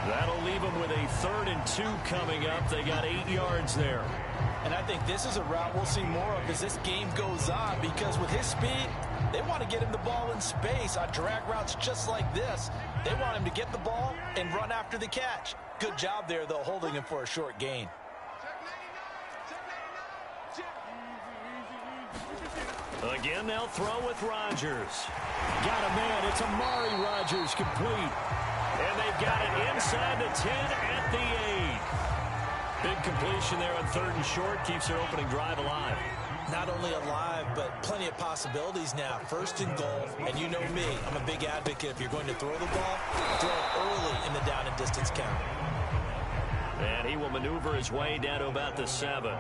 That'll leave them with a 3rd and 2 coming up. They got 8 yards there. And I think this is a route we'll see more of as this game goes on, because with his speed, they want to get him the ball in space on drag routes just like this. They want him to get the ball and run after the catch. Good job there, though, holding him for a short gain. Again, they'll throw with Rodgers. Got a man. It's Amari Rodgers complete. And they've got it inside the 10 at the 8. Big completion there on 3rd and short. Keeps their opening drive alive. not only alive, but plenty of possibilities now. First and goal, and you know me, I'm a big advocate. If you're going to throw the ball, throw it early in the down and distance count. And he will maneuver his way down to about the 7.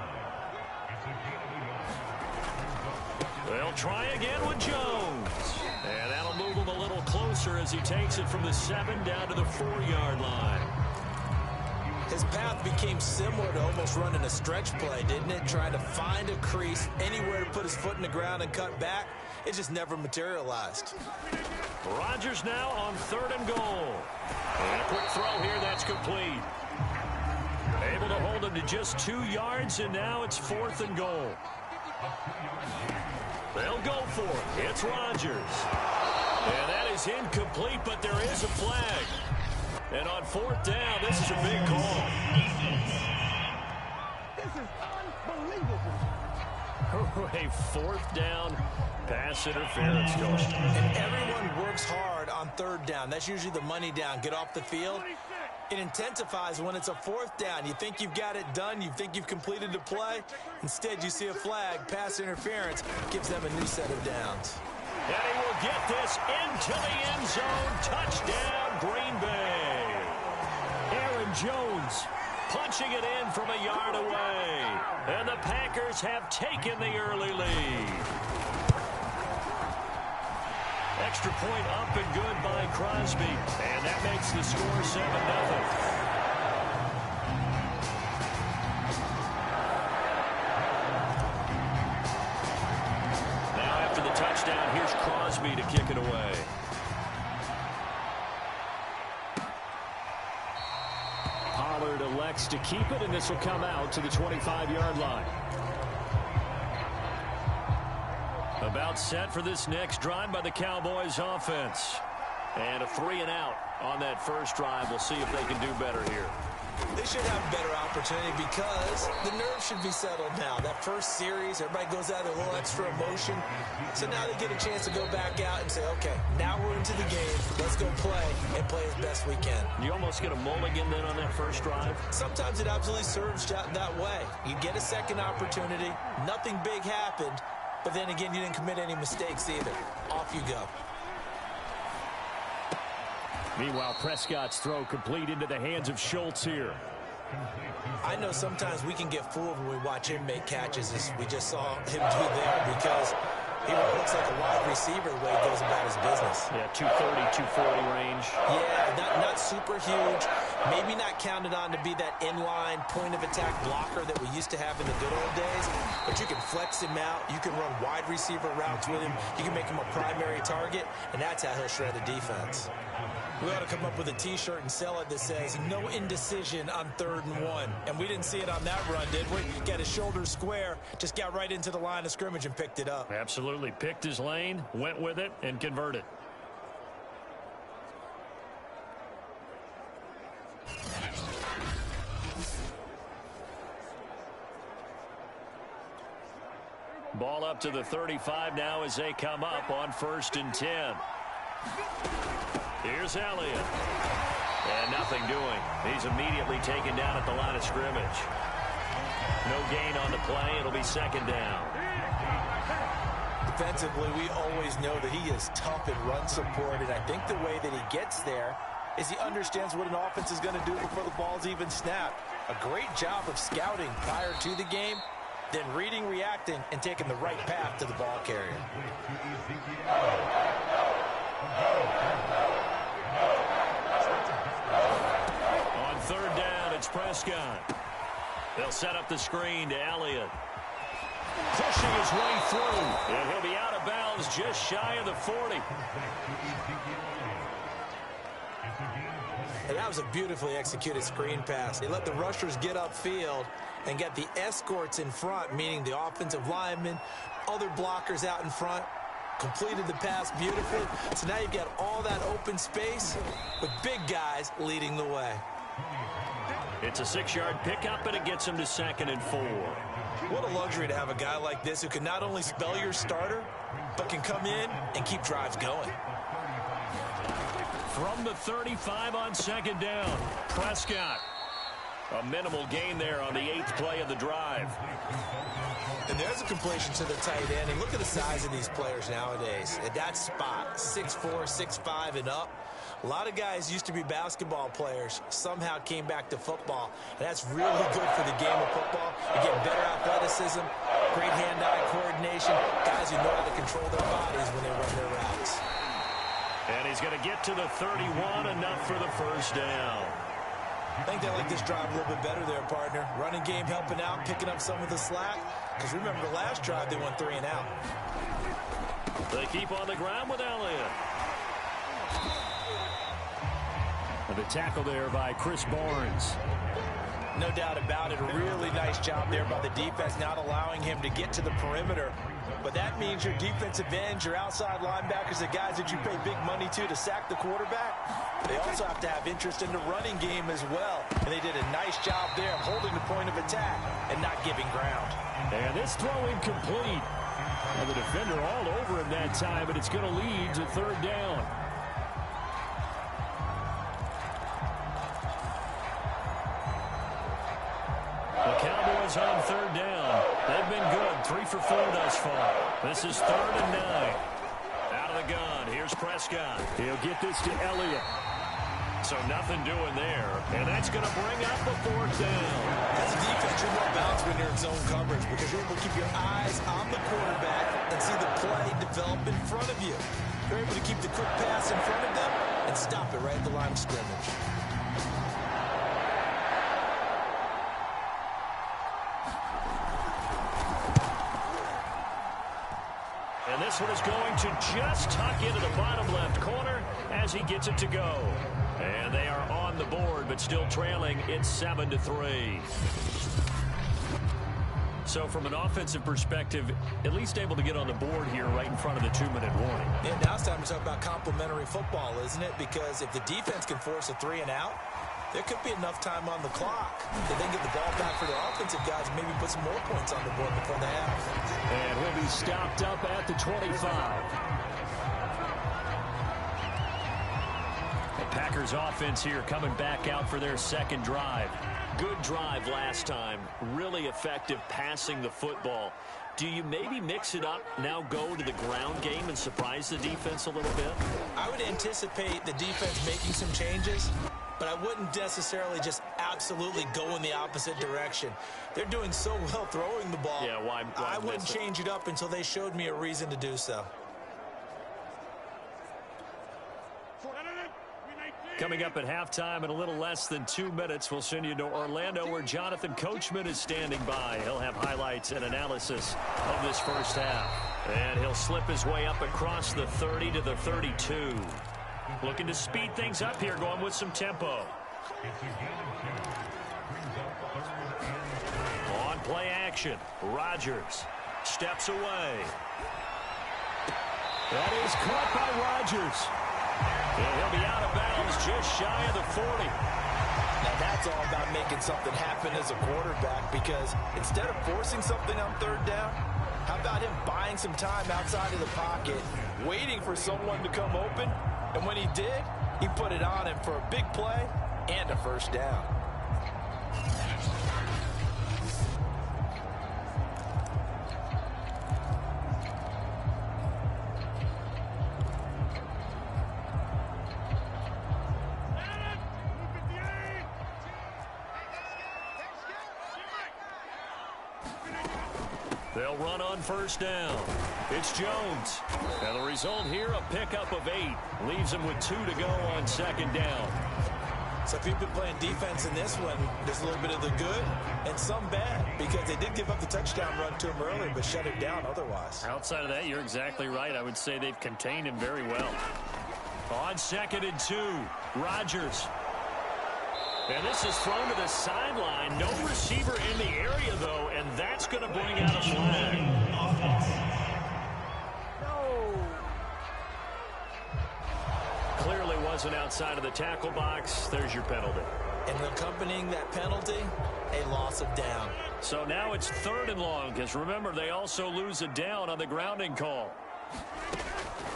They'll try again with Jones. And that'll move him a little closer as he takes it from the 7 down to the 4-yard line. His path became similar to almost running a stretch play, didn't it? Trying to find a crease, anywhere to put his foot in the ground and cut back. It just never materialized. Rodgers now on 3rd and goal. And a quick throw here, that's complete. Able to hold him to just 2 yards, and now it's 4th and goal. They'll go for it. It's Rodgers. And that is incomplete, but there is a flag. And on 4th down, this is a big call. This is unbelievable. A 4th down pass interference goal. And everyone works hard on 3rd down. That's usually the money down. Get off the field. It intensifies when it's a 4th down. You think you've got it done. You think you've completed the play. Instead, you see a flag. Pass interference gives them a new set of downs. And he will get this into the end zone. Touchdown, Green Bay. Aaron Jones punching it in from a yard away. And the Packers have taken the early lead. Extra point up and good by Crosby. And that makes the score 7-0. Now after the touchdown, here's Crosby to kick it away. Pollard elects to keep it, and this will come out to the 25-yard line. About set for this next drive by the Cowboys offense. And a 3-and-out on that first drive. We'll see if they can do better here. They should have a better opportunity because the nerves should be settled now. That first series, everybody goes out with a little extra emotion. So now they get a chance to go back out and say, okay, now we're into the game. Let's go play and play as best we can. You almost get a mulligan then on that first drive? Sometimes it absolutely serves that way. You get a second opportunity. Nothing big happened. But then again, you didn't commit any mistakes either. Off you go. Meanwhile, Prescott's throw complete into the hands of Schultz here. I know sometimes we can get fooled when we watch him make catches, as we just saw him do there, because he looks like a wide receiver the way he goes about his business. Yeah, 230, 240 range. Yeah, not super huge. Maybe not counted on to be that inline point-of-attack blocker that we used to have in the good old days, but you can flex him out. You can run wide receiver routes with him. You can make him a primary target, and that's how he'll shred the defense. We ought to come up with a T-shirt and sell it that says, no indecision on 3rd and 1. And we didn't see it on that run, did we? Got his shoulders square, just got right into the line of scrimmage and picked it up. Absolutely. Picked his lane, went with it, and converted. Ball up to the 35 now as they come up on 1st and 10. Here's Elliott. And nothing doing. He's immediately taken down at the line of scrimmage. No gain on the play. It'll be 2nd down. Defensively, we always know that he is tough in run support, and I think the way that he gets there is he understands what an offense is going to do before the ball's even snapped. A great job of scouting prior to the game, then reading, reacting, and taking the right path to the ball carrier. On 3rd down, it's Prescott. They'll set up the screen to Elliott. Pushing his way through. And he'll be out of bounds just shy of the 40. And that was a beautifully executed screen pass. They let the rushers get upfield and get the escorts in front, meaning the offensive linemen, other blockers out in front. Completed the pass beautifully. So now you've got all that open space with big guys leading the way. It's a 6-yard pickup, and it gets him to 2nd and 4. What a luxury to have a guy like this who can not only spell your starter, but can come in and keep drives going. From the 35 on 2nd down, Prescott. A minimal gain there on the 8th play of the drive. And there's a completion to the tight end. And look at the size of these players nowadays. At that spot, 6'4", 6'5", and up. A lot of guys used to be basketball players, somehow came back to football. And that's really good for the game of football. You get better athleticism, great hand-eye coordination, guys who know how to control their bodies when they run their routes. And he's going to get to the 31, enough for the first down. I think they like this drive a little bit better there, partner. Running game helping out, picking up some of the slack. Because remember, the last drive, they went 3 and out. They keep on the ground with Elliott. And the tackle there by Chris Barnes. No doubt about it. A really nice job there by the defense, not allowing him to get to the perimeter. But that means your defensive ends, your outside linebackers, the guys that you pay big money to sack the quarterback, they also have to have interest in the running game as well. And they did a nice job there of holding the point of attack and not giving ground. And this throw incomplete. And the defender all over him that time, but it's going to lead to 3rd down. The Cowboys on 3rd down. They've been good. 3 for 4 thus far. This is 3rd and 9. Out of the gun. Here's Prescott. He'll get this to Elliott. So nothing doing there. And that's going to bring up the 4th down. As a defense, you're more balanced when you're in zone coverage because you're able to keep your eyes on the quarterback and see the play develop in front of you. You're able to keep the quick pass in front of them and stop it right at the line of scrimmage. And this one is going to just tuck into the bottom left corner as he gets it to go. And they are on the board, but still trailing. It's 7-3. So from an offensive perspective, at least able to get on the board here right in front of the 2-minute warning. Yeah, now it's time to talk about complementary football, isn't it? Because if the defense can force a 3 and out, there could be enough time on the clock that they get the ball back for their offensive guys and maybe put some more points on the board before the half. And he'll be stopped up at the 25. The Packers offense here coming back out for their 2nd drive. Good drive last time. Really effective passing the football. Do you maybe mix it up, now go to the ground game and surprise the defense a little bit? I would anticipate the defense making some changes, but I wouldn't necessarily just absolutely go in the opposite direction. They're doing so well throwing the ball. Yeah, why I wouldn't change it up until they showed me a reason to do so. Coming up at halftime in a little less than 2 minutes, we'll send you to Orlando where Jonathan Coachman is standing by. He'll have highlights and analysis of this first half. And he'll slip his way up across the 30 to the 32. Looking to speed things up here, going with some tempo. On play action, Rodgers steps away. That is caught by Rodgers. And he'll be out of bounds just shy of the 40. Now that's all about making something happen as a quarterback, because instead of forcing something on 3rd down, how about him buying some time outside of the pocket, waiting for someone to come open, and when he did, he put it on him for a big play and a first down. They'll run on first down. It's Jones. And the result here, a pickup of 8. Leaves him with 2 to go on 2nd down. So if you've been playing defense in this one, there's a little bit of the good and some bad, because they did give up the touchdown run to him earlier, but shut it down otherwise. Outside of that, you're exactly right. I would say they've contained him very well. On 2nd and 2, Rodgers. And this is thrown to the sideline. No receiver in the area, though, and that's going to bring out a flag. Clearly wasn't outside of the tackle box. There's your penalty. And accompanying that penalty, a loss of down. So now it's 3rd and long, because remember, they also lose a down on the grounding call.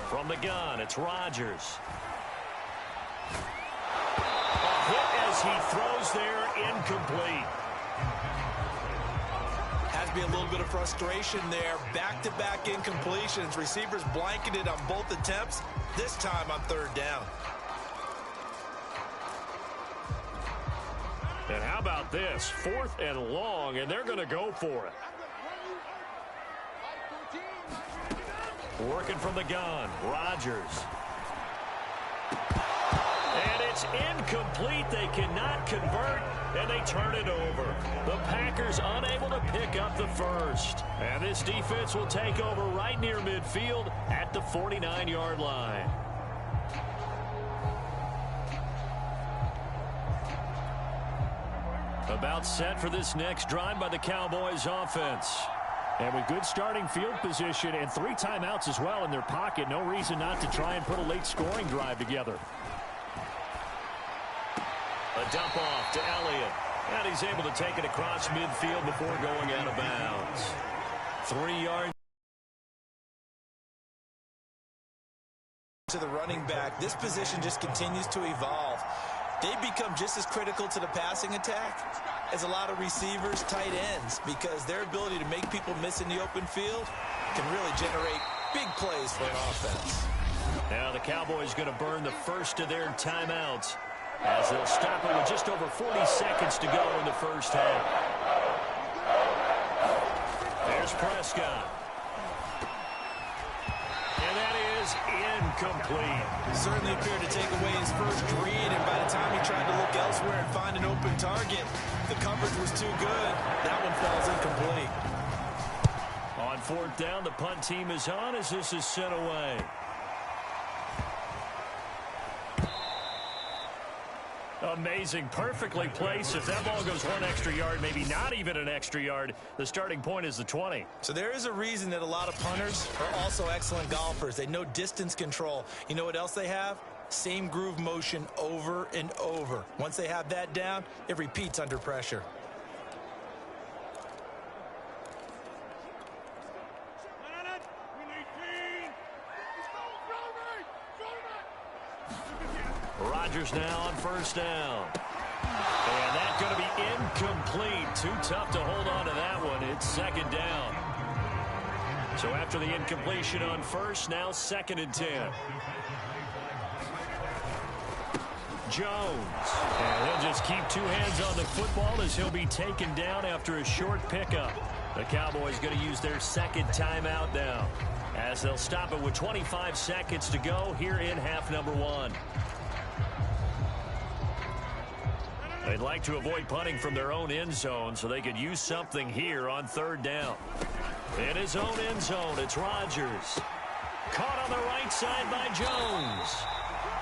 From the gun, it's Rodgers. A hit as as he throws there, incomplete. Has to be a little bit of frustration there. Back-to-back incompletions. Receivers blanketed on both attempts, this time on third down. And how about this? 4th and long, and they're going to go for it. Working from the gun, Rodgers. And it's incomplete. They cannot convert, and they turn it over. The Packers unable to pick up the first. And this defense will take over right near midfield at the 49-yard line. About set for this next drive by the Cowboys offense. And with good starting field position and 3 timeouts as well in their pocket, no reason not to try and put a late scoring drive together. A dump off to Elliott. And he's able to take it across midfield before going out of bounds. 3 yards. To the running back, this position just continues to evolve. They become just as critical to the passing attack as a lot of receivers, tight ends, because their ability to make people miss in the open field can really generate big plays for an offense. Now the Cowboys going to burn the first of their timeouts as they'll stop it with just over 40 seconds to go in the first half. There's Prescott. And that is incomplete. Certainly appeared to take away his first read, and by the time he tried to look elsewhere and find an open target, the coverage was too good. That one falls incomplete. On 4th down, the punt team is on as this is sent away. Amazing, perfectly placed. If that ball goes 1 extra yard, maybe not even an extra yard, the starting point is the 20. So there is a reason that a lot of punters are also excellent golfers. They know distance control. You know what else they have? Same groove motion over and over. Once they have that down, it repeats under pressure. Rodgers now on 1st down. And that's going to be incomplete. Too tough to hold on to that one. It's 2nd down. So after the incompletion on 1st, now 2nd and 10. Jones. And he'll just keep 2 hands on the football as he'll be taken down after a short pickup. The Cowboys going to use their 2nd timeout now as they'll stop it with 25 seconds to go here in half number 1. They'd like to avoid punting from their own end zone so they could use something here on 3rd down. In his own end zone, it's Rodgers. Caught on the right side by Jones.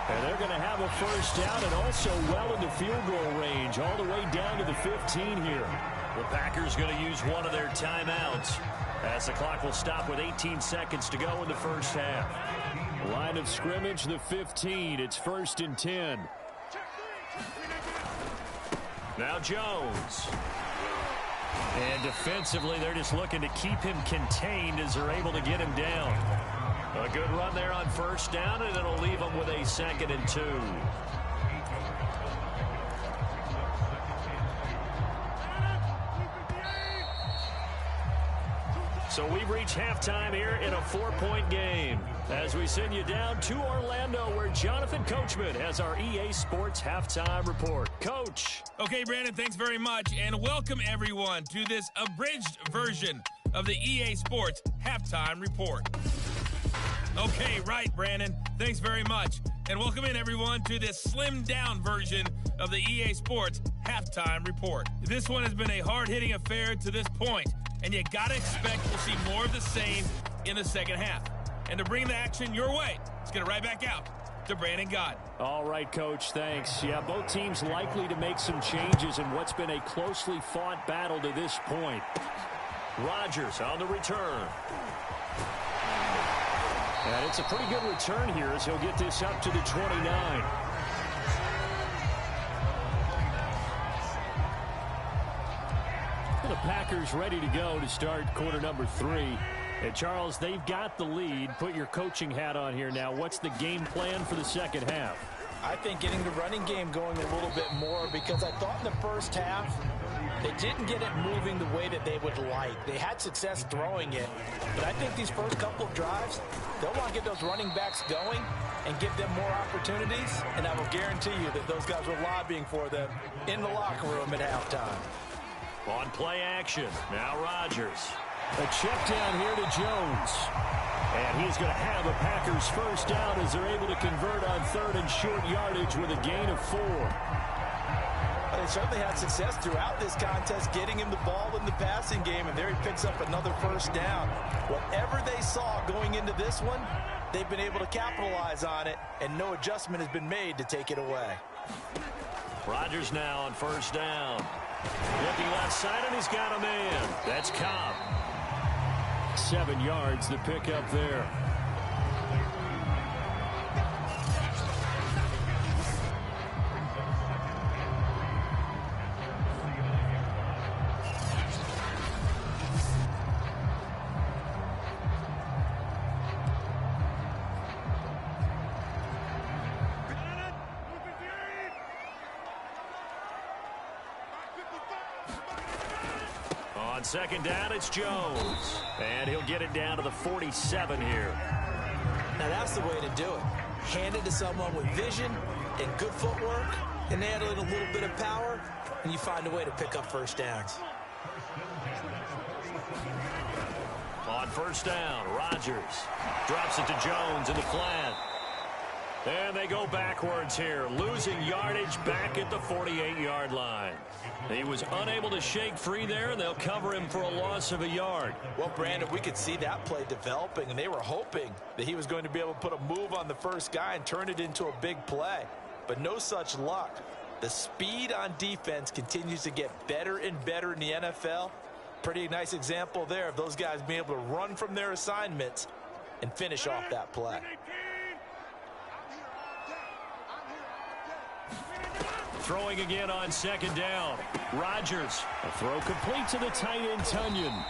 And they're going to have a 1st down and also well into field goal range all the way down to the 15 here. The Packers going to use one of their timeouts as the clock will stop with 18 seconds to go in the first half. Line of scrimmage, the 15. It's 1st and 10. Now Jones. And defensively, they're just looking to keep him contained as they're able to get him down. A good run there on 1st down, and it'll leave them with a 2nd and 2. So we've reached halftime here in a 4-point game as we send you down to Orlando where Jonathan Coachman has our EA Sports Halftime Report. Coach. Okay, Brandon, thanks very much, and welcome everyone to this abridged version of the EA Sports Halftime Report. Okay, right, Brandon. Thanks very much. And welcome in, everyone, to this slimmed-down version of the EA Sports Halftime Report. This one has been a hard-hitting affair to this point, and you got to expect we'll see more of the same in the second half. And to bring the action your way, let's get it right back out to Brandon Gott. All right, Coach, thanks. Yeah, both teams likely to make some changes in what's been a closely fought battle to this point. Rodgers on the return. And it's a pretty good return here as he'll get this up to the 29. The Packers ready to go to start quarter number 3. And Charles, they've got the lead. Put your coaching hat on here now. What's the game plan for the second half? I think getting the running game going a little bit more, because I thought in the first half they didn't get it moving the way that they would like. They had success throwing it, but I think these first couple of drives, they'll want to get those running backs going and give them more opportunities, and I will guarantee you that those guys were lobbying for them in the locker room at halftime. On play action, now Rodgers. A check down here to Jones. And he's going to have a Packers first down as they're able to convert on third and short yardage with a gain of 4. They certainly had success throughout this contest getting him the ball in the passing game, and there he picks up another first down. Whatever they saw going into this one, they've been able to capitalize on it, and no adjustment has been made to take it away. Rodgers now on first down. Looking left side, and he's got a man. That's Cobb. 7 yards, the pickup there. On second down, it's Jones. And he'll get it down to the 47 here. Now that's the way to do it. Hand it to someone with vision and good footwork, and add a little bit of power, and you find a way to pick up first downs. On first down, Rodgers drops it to Jones in the flat. And they go backwards here, losing yardage back at the 48-yard line. He was unable to shake free there, and they'll cover him for a loss of a yard. Well, Brandon, we could see that play developing, and they were hoping that he was going to be able to put a move on the first guy and turn it into a big play. But no such luck. The speed on defense continues to get better and better in the NFL. Pretty nice example there of those guys being able to run from their assignments and finish off that play. Throwing again on second down. Rodgers. A throw complete to the tight end, Tunyon.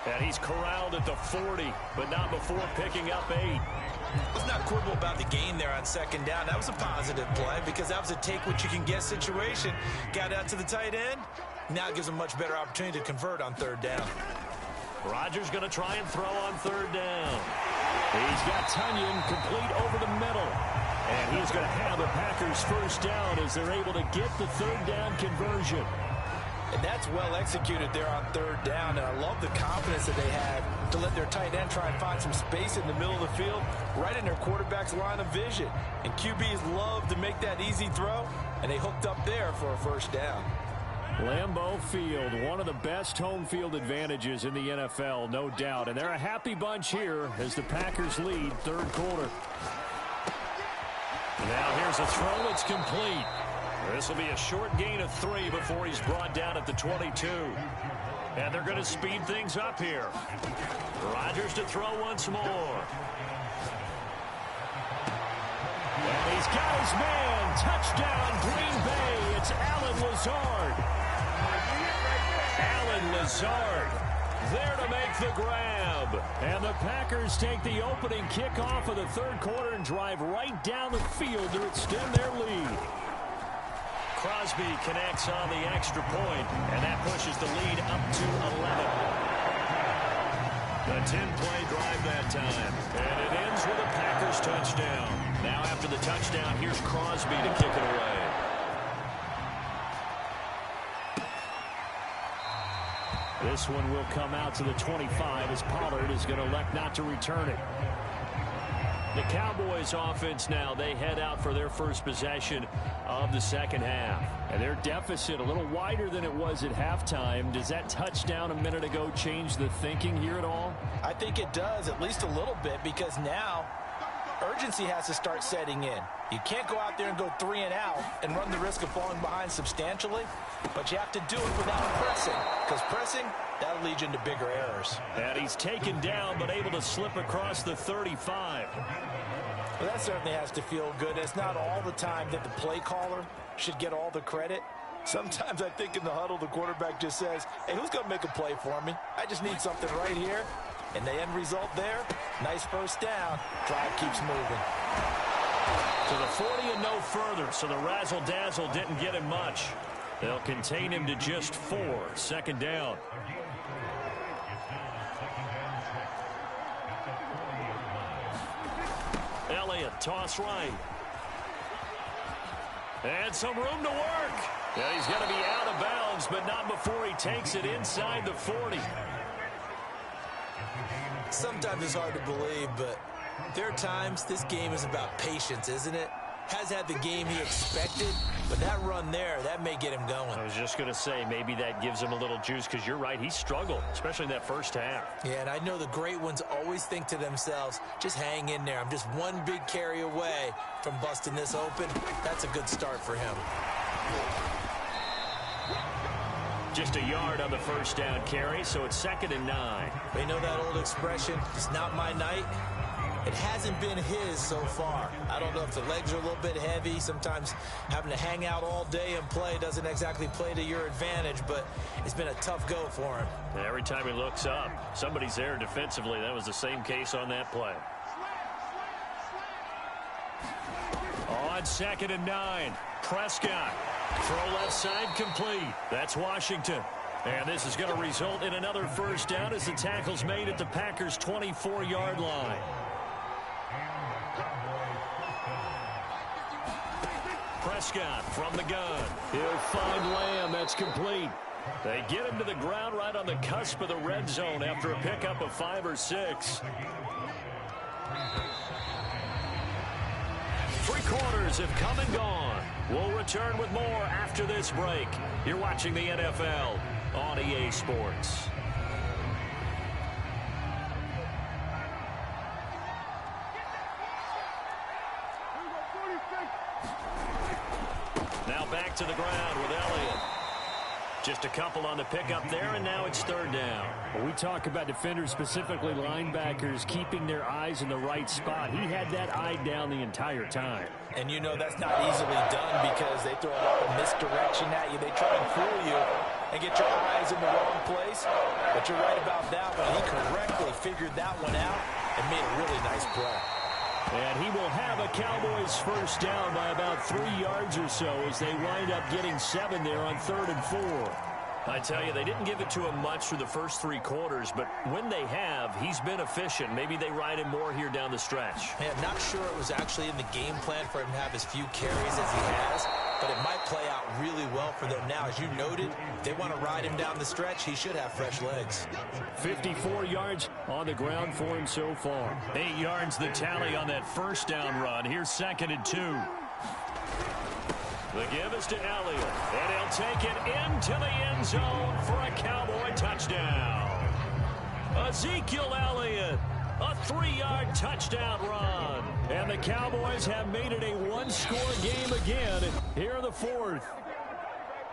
And he's corralled at the 40, but not before picking up 8. Let's not quibble about the gain there on second down. That was a positive play because that was a take-what-you-can-get situation. Got out to the tight end. Now it gives him a much better opportunity to convert on third down. Rodgers going to try and throw on third down. He's got Tunyon complete over the middle. And he's going to have a Packers first down as they're able to get the third down conversion. And that's well executed there on third down. And I love the confidence that they had to let their tight end try and find some space in the middle of the field, right in their quarterback's line of vision. And QBs love to make that easy throw, and they hooked up there for a first down. Lambeau Field, one of the best home field advantages in the NFL, no doubt. And they're a happy bunch here as the Packers lead third quarter. Now here's a throw. It's complete. This will be a short gain of 3 before he's brought down at the 22. And they're going to speed things up here. Rodgers to throw once more. And he's got his man. Touchdown, Green Bay. It's Allen Lazard. Allen Lazard there to make the grab. And the Packers take the opening kickoff of the third quarter and drive right down the field to extend their lead. Crosby connects on the extra point, and that pushes the lead up to 11. A 10-play drive that time, and it ends with a Packers touchdown. Now after the touchdown, here's Crosby to kick it away. This one will come out to the 25 as Pollard is going to elect not to return it. The Cowboys offense now, they head out for their first possession of the second half. And their deficit a little wider than it was at halftime. Does that touchdown a minute ago change the thinking here at all? I think it does, at least a little bit, because now urgency has to start setting in. You can't go out there and go 3 and out and run the risk of falling behind substantially, but you have to do it without pressing, because pressing, that'll lead you into bigger errors. And he's taken down but able to slip across the 35. Well, that certainly has to feel good. It's not all the time that the play caller should get all the credit. Sometimes I think in the huddle the quarterback just says, hey, who's going to make a play for me? I just need something right here. And the end result there, nice first down. Drive keeps moving. To the 40 and no further, so the razzle-dazzle didn't get him much. They'll contain him to just 4. Second down. Elliott, toss right. And some room to work. Yeah, he's going to be out of bounds, but not before he takes it inside the 40. Sometimes it's hard to believe, but there are times this game is about patience, isn't it? Has had the game he expected, but that run there, that may get him going. I was just going to say, maybe that gives him a little juice, because you're right, he struggled, especially in that first half. Yeah, and I know the great ones always think to themselves, just hang in there. I'm just one big carry away from busting this open. That's a good start for him. Just a yard on the first down carry, so it's 2nd and 9. They know that old expression, it's not my night. It hasn't been his so far. I don't know if the legs are a little bit heavy. Sometimes having to hang out all day and play doesn't exactly play to your advantage, but it's been a tough go for him. And every time he looks up, somebody's there defensively. That was the same case on that play. On 2nd and 9, Prescott. Throw left side complete. That's Washington. And this is going to result in another first down as the tackle's made at the Packers' 24-yard line. Prescott from the gun. He'll find Lamb. That's complete. They get him to the ground right on the cusp of the red zone after a pickup of 5 or 6. 3 quarters have come and gone. We'll return with more after this break. You're watching the NFL on EA Sports. Now back to the ground with Elliott. Just a couple on the pickup there, and now it's 3rd down. When we talk about defenders, specifically linebackers, keeping their eyes in the right spot, he had that eye down the entire time. And you know that's not easily done because they throw a lot of misdirection at you. They try and fool you and get your eyes in the wrong place. But you're right about that one. He correctly figured that one out and made a really nice play. And he will have a Cowboys first down by about 3 yards or so as they wind up getting 7 there on 3rd and 4. I tell you, they didn't give it to him much through the first 3 quarters, but when they have, he's been efficient. Maybe they ride him more here down the stretch. Man, not sure it was actually in the game plan for him to have as few carries as he has, but it might play out really well for them now. As you noted, if they want to ride him down the stretch, he should have fresh legs. 54 yards on the ground for him so far. 8 yards the tally on that first down run. Here's 2nd and 2. The give is to Elliott, and he'll take it into the end zone for a Cowboy touchdown. Ezekiel Elliott, a 3-yard touchdown run. And the Cowboys have made it a 1-score game again here in the 4th.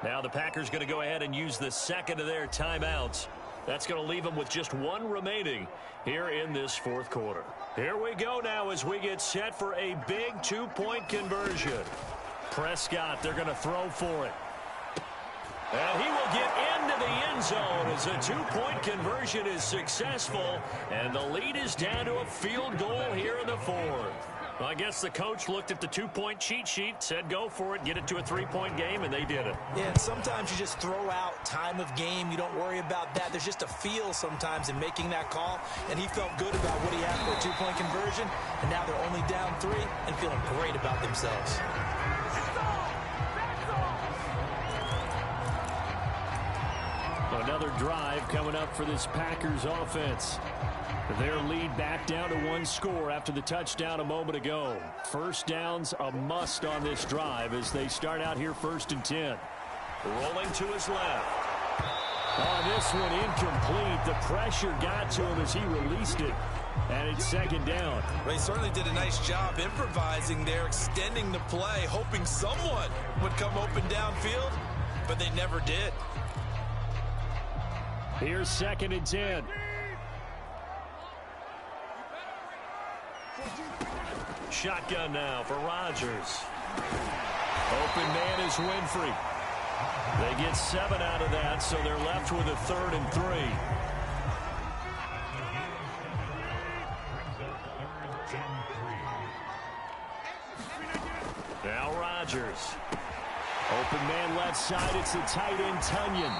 Now the Packers going to go ahead and use the 2nd of their timeouts. That's going to leave them with just 1 remaining here in this 4th quarter. Here we go now as we get set for a big 2-point conversion. Prescott, they're going to throw for it. And he will get into the end zone as a 2-point conversion is successful. And the lead is down to a field goal here in the 4th. Well, I guess the coach looked at the 2-point cheat sheet, said go for it, get it to a 3-point game, and they did it. Yeah, and sometimes you just throw out time of game. You don't worry about that. There's just a feel sometimes in making that call, and he felt good about what he had for a 2-point conversion, and now they're only down 3 and feeling great about themselves. Another drive coming up for this Packers offense. Their lead back down to 1 score after the touchdown a moment ago. First down's a must on this drive as they start out here 1st and 10. Rolling to his left. On this one, incomplete. The pressure got to him as he released it. And it's 2nd down. Well, he certainly did a nice job improvising there, extending the play, hoping someone would come open downfield, but they never did. Here's 2nd and 10. Shotgun now for Rodgers. Open man is Winfrey. They get 7 out of that, so they're left with a 3rd and 3. Open man left side. It's the tight end, Tunyon.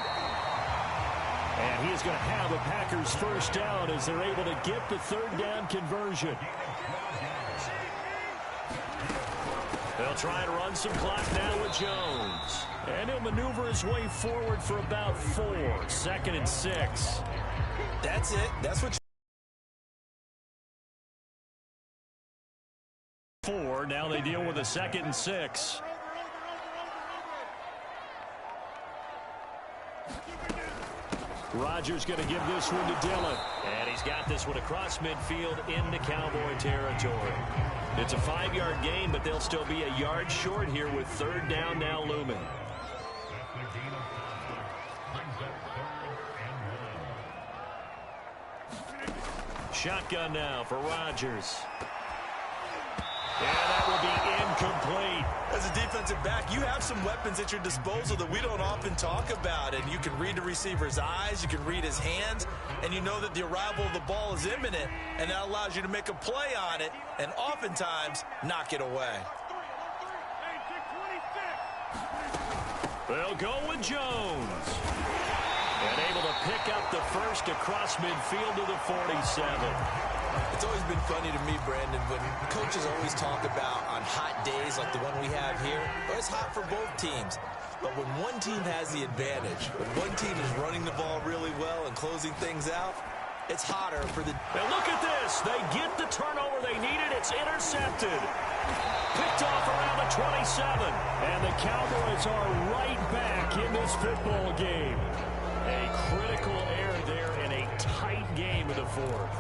And he is going to have a Packers first down as they're able to get the third down conversion. They'll try and run some clock now with Jones. And he'll maneuver his way forward for about 4. 2nd and 6. That's it. That's what 4. Now they deal with a 2nd and 6. Rodgers going to give this one to Dillon. And he's got this one across midfield into Cowboy territory. It's a 5-yard gain, but they'll still be a yard short here with third down now looming. Shotgun now for Rodgers. And that will be incomplete. As a defensive back, you have some weapons at your disposal that we don't often talk about. And you can read the receiver's eyes, you can read his hands, and you know that the arrival of the ball is imminent, and that allows you to make a play on it and oftentimes knock it away. They'll go with Jones. And able to pick up the first across midfield to the 47. It's always been funny to me, Brandon, when coaches always talk about on hot days like the one we have here, well, it's hot for both teams. But when one team has the advantage, when one team is running the ball really well and closing things out, it's hotter for the... And look at this. They get the turnover they needed. It's intercepted. Picked off around the 27. And the Cowboys are right back in this football game. A critical error there in a tight game in the 4th.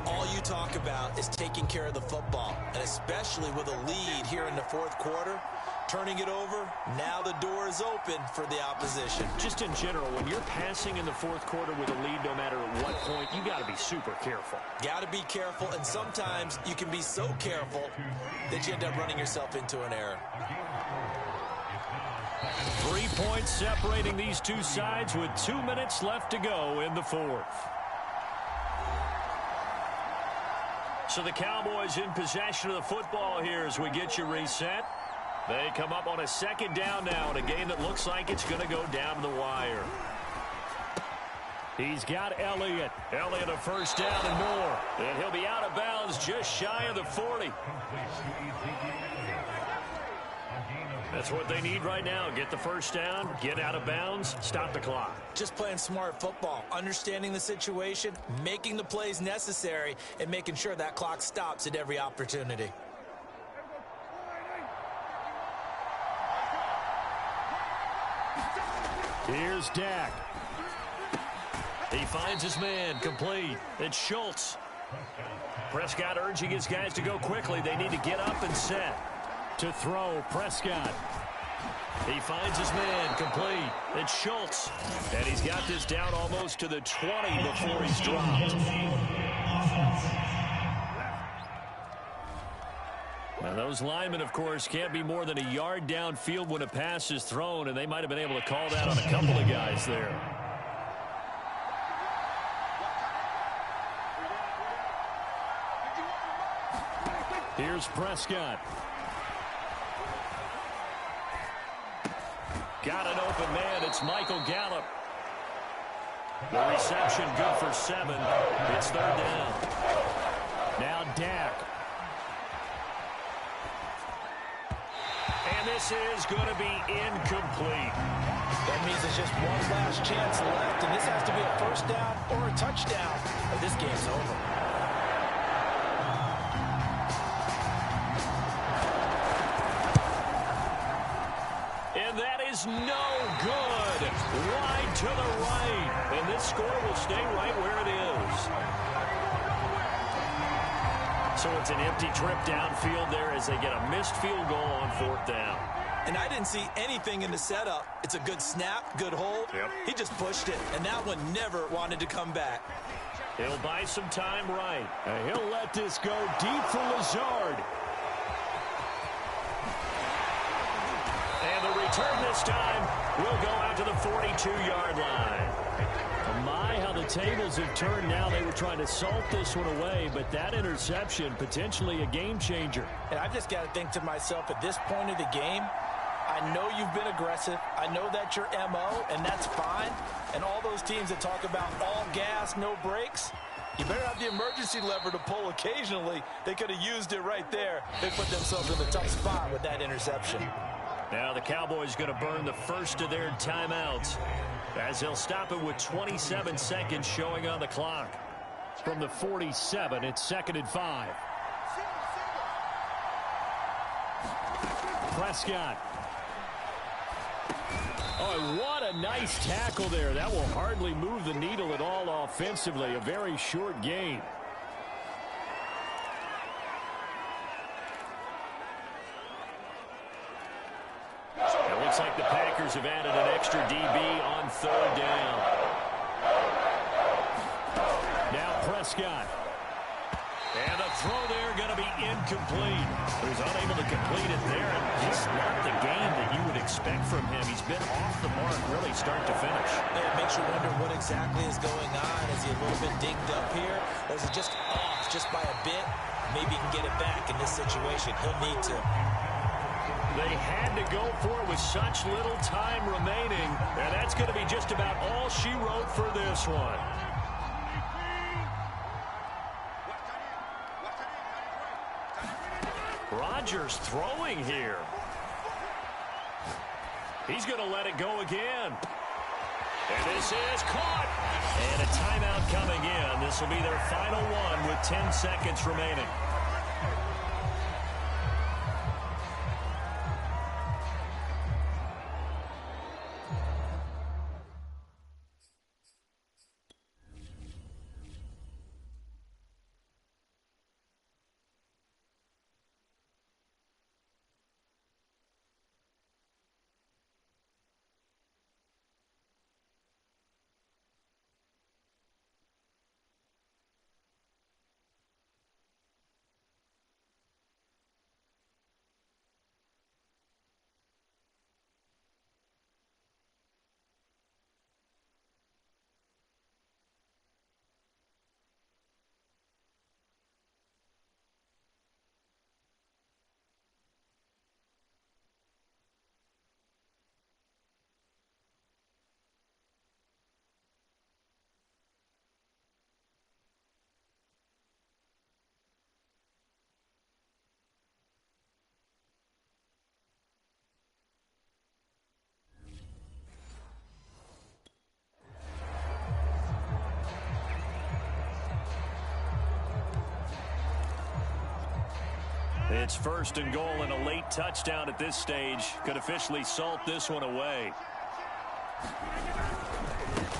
All you talk about is taking care of the football, and especially with a lead here in the 4th quarter, turning it over, now the door is open for the opposition. Just in general, when you're passing in the 4th quarter with a lead, no matter at what point, you got to be super careful. Got to be careful, and sometimes you can be so careful that you end up running yourself into an error. 3 points separating these two sides with 2 minutes left to go in the 4th. So the Cowboys in possession of the football here as we get you reset. They come up on a 2nd down now in a game that looks like it's going to go down to the wire. He's got Elliott. Elliott a first down and more. And he'll be out of bounds just shy of the 40. That's what they need right now. Get the first down, get out of bounds, stop the clock. Just playing smart football, understanding the situation, making the plays necessary, and making sure that clock stops at every opportunity. Here's Dak. He finds his man, complete. It's Schultz. Prescott urging his guys to go quickly. They need to get up and set. To throw, Prescott. He finds his man, complete. It's Schultz. And he's got this down almost to the 20 before he's dropped. Now, those linemen, of course, can't be more than a yard downfield when a pass is thrown, and they might have been able to call that on a couple of guys there. Here's Prescott. Got an open man. It's Michael Gallup. The reception good for 7. It's 3rd down. Now Dak. And this is going to be incomplete. That means there's just one last chance left, and this has to be a first down or a touchdown, or this game's over. And that is no good. Wide to the right. And this score will stay right where it is. So it's an empty trip downfield there as they get a missed field goal on 4th down. And I didn't see anything in the setup. It's a good snap, good hold. Yep. He just pushed it, and that one never wanted to come back. He'll buy some time right. And he'll let this go deep for Lazard. And the return this time will go out to the 42-yard line. My, how the tables have turned now. They were trying to salt this one away, but that interception, potentially a game changer. And I've just got to think to myself, at this point of the game, I know you've been aggressive. I know that's your MO, and that's fine. And all those teams that talk about all gas, no brakes, you better have the emergency lever to pull occasionally. They could have used it right there. They put themselves in a tough spot with that interception. Now the Cowboys going to burn the first of their timeouts as they'll stop it with 27 seconds showing on the clock. From the 47, it's 2nd and 5. Prescott. Oh, what a nice tackle there. That will hardly move the needle at all offensively. A very short game. It looks like the Packers have added an extra DB on 3rd down. Now Prescott. And the throw there going to be incomplete. He was unable to complete it there. And just not the game that you would expect from him. He's been off the mark really start to finish. Yeah, it makes you wonder what exactly is going on. Is he a little bit dinged up here? Or is it just off just by a bit? Maybe he can get it back in this situation. He'll need to. They had to go for it with such little time remaining. And that's going to be just about all she wrote for this one. Rodgers throwing here. He's going to let it go again. And this is caught. And a timeout coming in. This will be their final one with 10 seconds remaining. It's 1st and goal, and a late touchdown at this stage could officially salt this one away.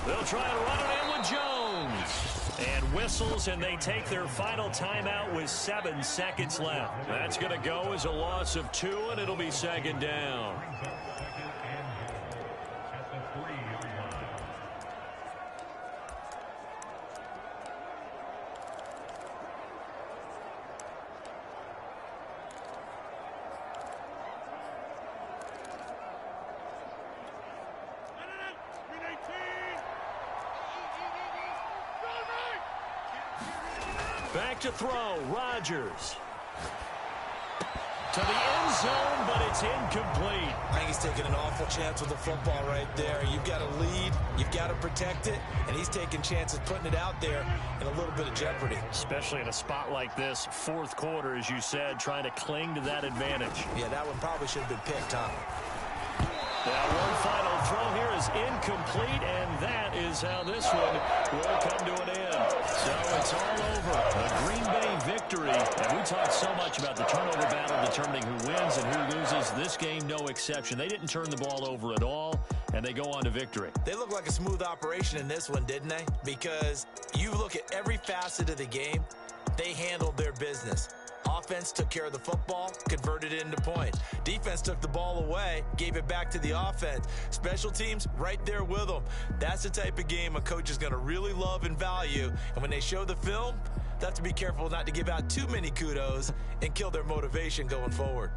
They'll try and run it in with Jones. And whistles, and they take their final timeout with 7 seconds left. That's going to go as a loss of 2, and it'll be 2nd down. Back to throw, Rodgers. To the end zone, but it's incomplete. I think he's taking an awful chance with the football right there. You've got to lead, you've got to protect it, and he's taking chances putting it out there in a little bit of jeopardy. Especially in a spot like this, 4th quarter, as you said, trying to cling to that advantage. Yeah, that one probably should have been picked, huh? Now one final throw here is incomplete, and that is how this one will come to an end. So it's all over. A Green Bay victory. And we talked so much about the turnover battle determining who wins and who loses. This game, no exception. They didn't turn the ball over at all, and they go on to victory. They look like a smooth operation in this one, didn't they? Because you look at every facet of the game, they handled their business. Offense took care of the football, converted it into points. Defense took the ball away, gave it back to the offense. Special teams, right there with them. That's the type of game a coach is going to really love and value. And when they show the film, they have to be careful not to give out too many kudos and kill their motivation going forward.